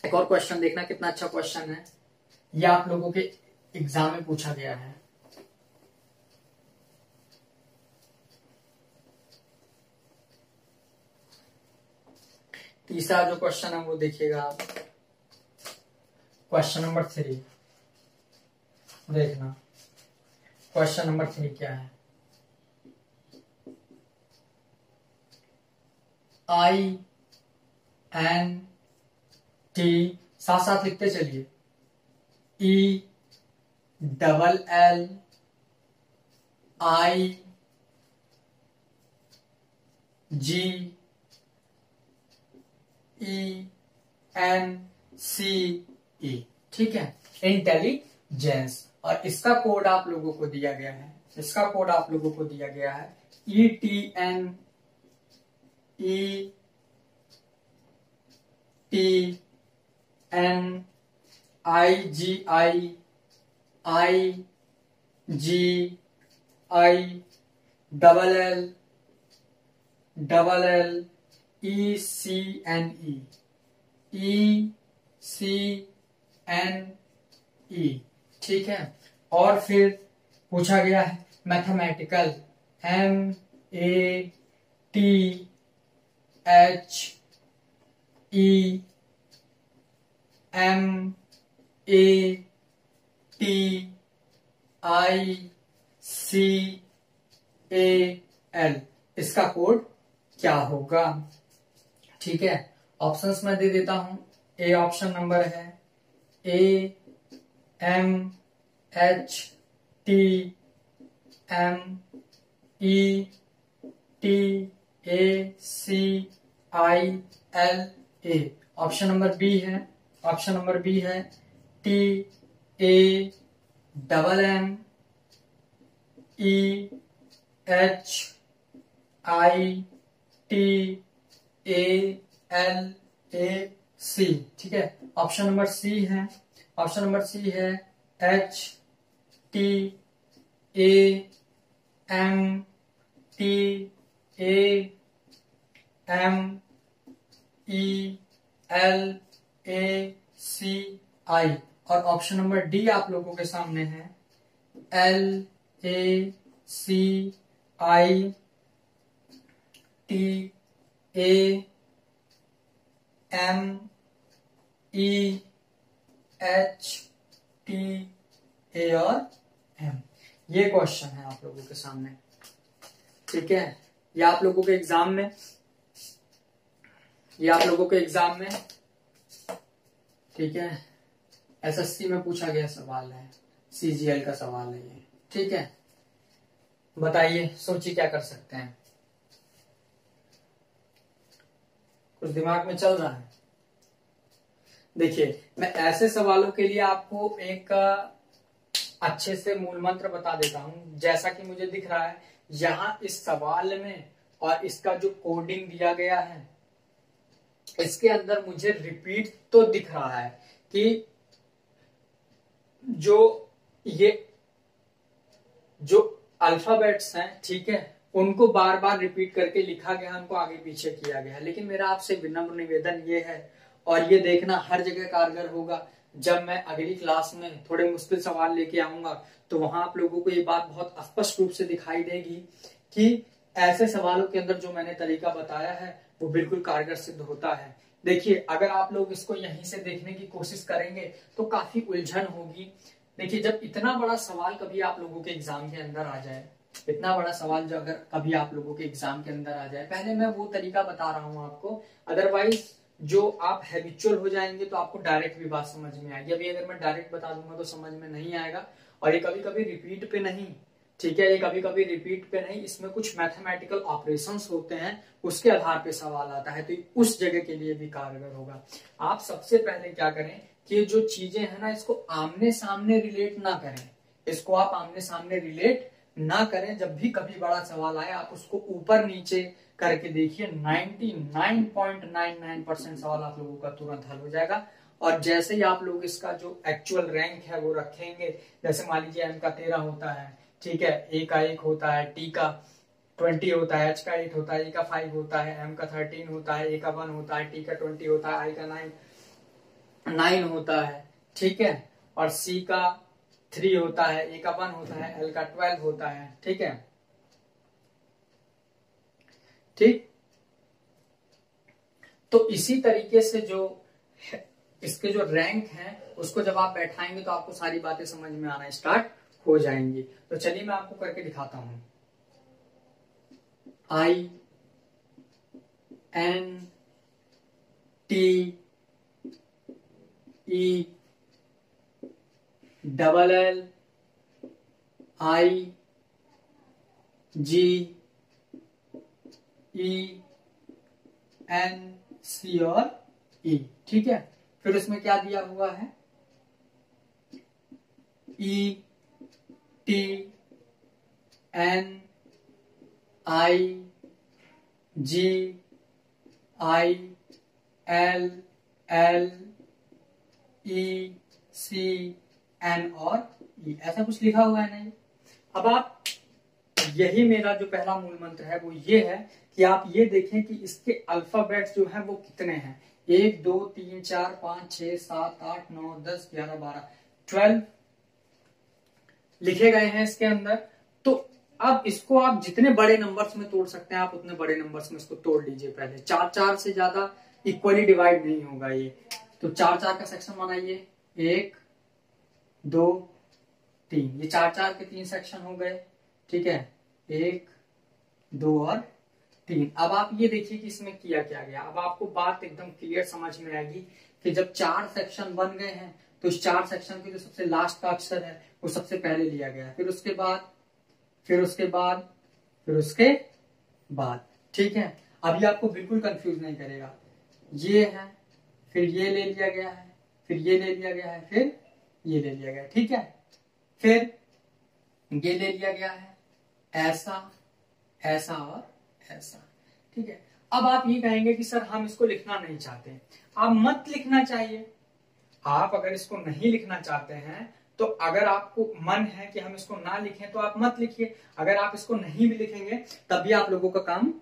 S1: एक और क्वेश्चन देखना कितना अच्छा क्वेश्चन है। यह आप लोगों के एग्जाम में पूछा गया है। तीसरा जो क्वेश्चन है वो देखिएगा आप, क्वेश्चन नंबर 3 देखना। क्वेश्चन नंबर 3 क्या है? INT, साथ साथ लिखते चलिए, ELLIGENCE, ठीक है, इंटेलिजेंस। और इसका कोड आप लोगों को दिया गया है, ETNIGIIECNE, ठीक है। और फिर पूछा गया है मैथमेटिकल, MEATHICAL, इसका कोड क्या होगा? ठीक है, ऑप्शंस मैं दे देता हूं। ए ऑप्शन नंबर है AMHTMETACILA। ऑप्शन नंबर बी है TAMMEHITALAC। ठीक है। ऑप्शन नंबर सी है HTAMTAMELACI। और ऑप्शन नंबर डी आप लोगों के सामने है LACIITAMEHTA। ये क्वेश्चन है आप लोगों के सामने। ठीक है, ये आप लोगों के एग्जाम में ठीक है, एसएससी में पूछा गया सवाल है, सीजीएल का सवाल है ये। ठीक है, बताइए, सोचिए क्या कर सकते हैं। कुछ दिमाग में चल रहा है? देखिए, मैं ऐसे सवालों के लिए आपको एक अच्छे से मूल मंत्र बता देता हूं। जैसा कि मुझे दिख रहा है यहां इस सवाल में और इसका जो कोडिंग दिया गया है, इसके अंदर मुझे रिपीट तो दिख रहा है कि जो अल्फाबेट्स हैं, ठीक है, उनको बार बार रिपीट करके लिखा गया है, उनको आगे पीछे किया गया है। लेकिन मेरा आपसे विनम्र निवेदन ये है, और ये देखना हर जगह कारगर होगा, जब मैं अगली क्लास में थोड़े मुश्किल सवाल लेके आऊंगा तो वहां आप लोगों को ये बात बहुत स्पष्ट रूप से दिखाई देगी कि ऐसे सवालों के अंदर जो मैंने तरीका बताया है वो बिल्कुल कारगर सिद्ध होता है। देखिए, अगर आप लोग इसको यहीं से देखने की कोशिश करेंगे तो काफी उलझन होगी। देखिए, जब इतना बड़ा सवाल कभी आप लोगों के एग्जाम के अंदर आ जाए, पहले मैं वो तरीका बता रहा हूं आपको, अदरवाइज जो आप हैबिचुअल हो जाएंगे तो आपको डायरेक्ट भी बात समझ में आएगी। अभी अगर मैं डायरेक्ट बता दूंगा तो समझ में नहीं आएगा। और ये कभी कभी रिपीट पे नहीं, ठीक है, इसमें कुछ मैथमेटिकल ऑपरेशंस होते हैं, उसके आधार पे सवाल आता है, तो उस जगह के लिए भी कारगर होगा। आप सबसे पहले क्या करें कि जो चीजें है ना, इसको आमने सामने रिलेट ना करें। जब भी कभी बड़ा सवाल आए आप उसको ऊपर नीचे करके देखिए, 99.99% सवाल आप लोगों का तुरंत हल हो जाएगा। और जैसे ही आप लोग इसका जो एक्चुअल रैंक है वो रखेंगे, जैसे मान लीजिए एम का 13 होता है, ठीक है, ए का 1 होता है, टी का 20 होता है, एच का 8 होता है, ए का 5 होता है, एम का 13 होता है, ए का 1 होता है, टी का 20 होता है, आई का 9 होता है, ठीक है, और सी का 3 होता है, ए का 1 होता है, एल का 12 होता है। ठीक है, ठीक। तो इसी तरीके से जो इसके जो रैंक है उसको जब आप बैठाएंगे तो आपको सारी बातें समझ में आना स्टार्ट हो जाएंगी। तो चलिए मैं आपको करके दिखाता हूं। INTELLIGENC और E, ठीक है। फिर उसमें क्या दिया हुआ है, ENTIGILLECN और E, ऐसा कुछ लिखा हुआ है नहीं। अब आप, यही मेरा जो पहला मूल मंत्र है वो ये है कि आप ये देखें कि इसके अल्फाबेट्स जो हैं वो कितने हैं। 1 2 3 4 5 6 7 8 9 10 11 12 12 लिखे गए हैं इसके अंदर। तो अब इसको आप जितने बड़े नंबर्स में तोड़ सकते हैं आप उतने बड़े नंबर्स में इसको तोड़ लीजिए। पहले 4 4 से ज्यादा इक्वली डिवाइड नहीं होगा ये। तो 4 4 का सेक्शन बनाइए, 1 2 3, ये 4 4 के 3 सेक्शन हो गए, ठीक है, 1 2 और 3। अब आप ये देखिए कि इसमें किया क्या गया। अब आपको बात एकदम क्लियर समझ में आएगी कि जब 4 सेक्शन बन गए हैं तो इस 4 सेक्शन के जो सबसे लास्ट का अक्षर है वो सबसे पहले लिया गया, फिर उसके बाद फिर उसके बाद फिर उसके बाद, ठीक है। अभी आपको बिल्कुल कंफ्यूज नहीं करेगा। ये है, फिर ये ले लिया गया है, फिर ये ले लिया गया है, फिर ये ले लिया गया है, ठीक है, फिर ये ले लिया गया है, ऐसा ऐसा और ऐसा, ठीक है। अब आप ये कहेंगे कि सर हम इसको लिखना नहीं चाहते। आप मत लिखना चाहिए। आप अगर इसको नहीं लिखना चाहते हैं तो अगर आपको मन है कि हम इसको ना लिखें तो आप मत लिखिए। अगर आप इसको नहीं भी लिखेंगे तब भी आप लोगों का काम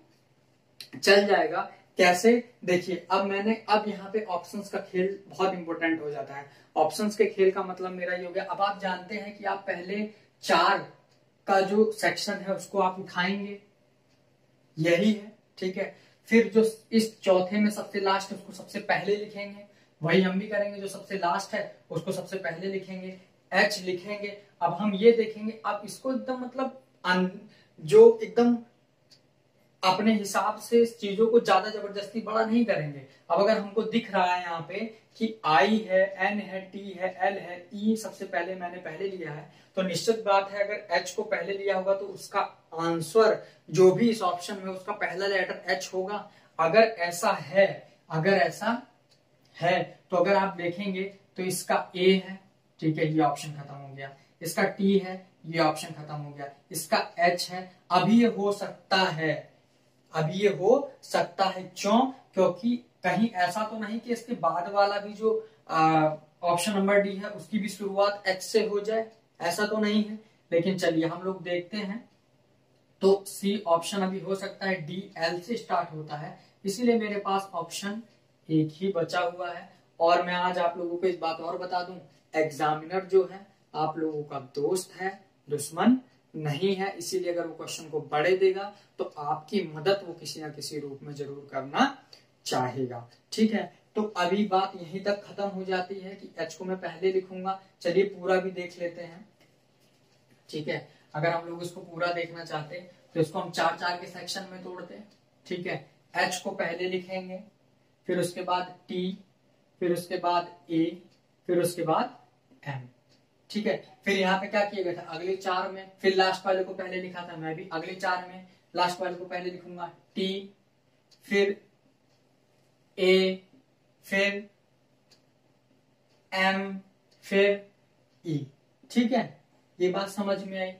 S1: चल जाएगा। कैसे, देखिए अब यहाँ पे ऑप्शंस का खेल बहुत इंपॉर्टेंट हो जाता है। ऑप्शंस के खेल का मतलब मेरा ये हो गया, अब आप जानते हैं कि आप पहले 4 का जो सेक्शन है उसको आप उठाएंगे, यही है, ठीक है। फिर जो इस चौथे में सबसे लास्ट है उसको सबसे पहले लिखेंगे, वही हम भी करेंगे। जो सबसे लास्ट है उसको सबसे पहले लिखेंगे, H लिखेंगे। अब हम ये देखेंगे, अब इसको एकदम मतलब जो एकदम अपने हिसाब से इस चीजों को ज्यादा जबरदस्ती बड़ा नहीं करेंगे। अब अगर हमको दिख रहा है यहाँ पे कि I है, N है, T है, L है, E सबसे पहले मैंने पहले लिया है, तो निश्चित बात है अगर H को पहले लिया होगा तो उसका आंसर जो भी इस ऑप्शन में उसका पहला लेटर H होगा। अगर ऐसा है तो अगर आप देखेंगे तो इसका A है, ठीक है, ये ऑप्शन खत्म हो गया। इसका T है, ये ऑप्शन खत्म हो गया। इसका H है। अभी ये हो सकता है, क्यों? क्योंकि कहीं ऐसा तो नहीं कि इसके बाद वाला भी जो ऑप्शन नंबर डी है उसकी भी शुरुआत H से हो जाए, ऐसा तो नहीं है। लेकिन चलिए हम लोग देखते हैं। तो सी ऑप्शन अभी हो सकता है, डी एल से स्टार्ट होता है, इसीलिए मेरे पास ऑप्शन एक ही बचा हुआ है। और मैं आज आप लोगों को इस बात और बता दूं, एग्जामिनर जो है आप लोगों का दोस्त है, दुश्मन नहीं है। इसीलिए अगर वो क्वेश्चन को बड़े देगा तो आपकी मदद वो किसी ना किसी रूप में जरूर करना चाहेगा, ठीक है। तो अभी बात यहीं तक खत्म हो जाती है कि H को मैं पहले लिखूंगा। चलिए पूरा भी देख लेते हैं, ठीक है। अगर हम लोग इसको पूरा देखना चाहते हैं तो इसको हम 4 4 के सेक्शन में तोड़ते हैं, ठीक है। H को पहले लिखेंगे, फिर उसके बाद T, फिर उसके बाद A, फिर उसके बाद M, ठीक है। फिर यहाँ पे क्या किया गया था, अगले 4 में फिर लास्ट वाले को पहले लिखा था, मैं भी अगले 4 में लास्ट वाले को पहले लिखूंगा, T, फिर A, फिर M, फिर E, ठीक है। ये बात समझ में आई।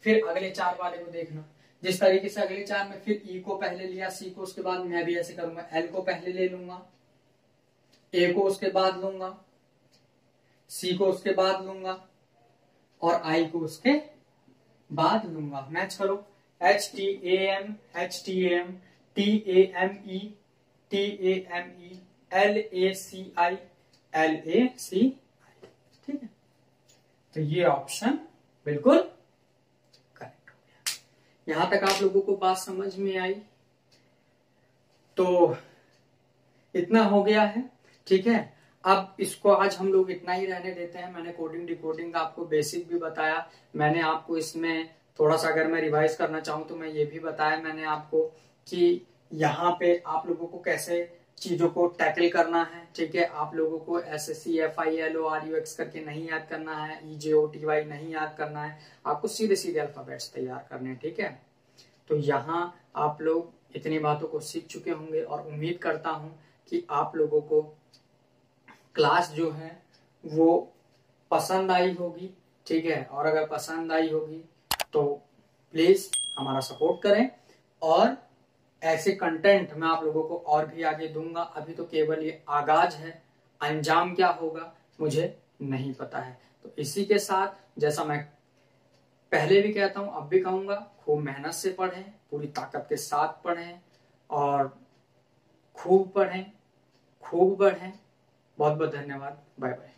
S1: फिर अगले 4 वाले को देखना, जिस तरीके से अगले 4 में फिर E को पहले लिया, C को उसके बाद मैं भी ऐसे करूंगा, L को पहले ले लूंगा, A को उसके बाद लूंगा, C को उसके बाद लूंगा और I को उसके बाद लूंगा। मैच करो, H T A M, H T A M, T A M E, T A M E, L A C I, L A C I, ठीक है। तो ये ऑप्शन बिल्कुल करेक्ट हो गया। यहां तक आप लोगों को बात समझ में आई? तो इतना हो गया है, ठीक है। अब इसको आज हम लोग इतना ही रहने देते हैं। मैंने कोडिंग डिकोडिंग का आपको बेसिक भी बताया। मैंने आपको इसमें थोड़ा सा अगर मैं रिवाइज करना चाहूँ तो मैं ये भी बताया मैंने आपको कि यहाँ पे आप लोगों को कैसे चीजों को टैकल करना है, ठीक है। आप लोगों को SSC FILORUX करके नहीं याद करना है, EJOTY नहीं याद करना है, आपको सीधे सीधे अल्फाबेट्स तैयार करने हैं, ठीक है। तो यहाँ आप लोग इतनी बातों को सीख चुके होंगे और उम्मीद करता हूं कि आप लोगों को क्लास जो है वो पसंद आई होगी, ठीक है। और अगर पसंद आई होगी तो प्लीज हमारा सपोर्ट करें और ऐसे कंटेंट मैं आप लोगों को और भी आगे दूंगा। अभी तो केवल ये आगाज है, अंजाम क्या होगा मुझे नहीं पता है। तो इसी के साथ जैसा मैं पहले भी कहता हूं अब भी कहूंगा, खूब मेहनत से पढ़ें, पूरी ताकत के साथ पढ़ें और खूब पढ़ें, खूब बढ़ें। बहुत बहुत धन्यवाद, बाय बाय।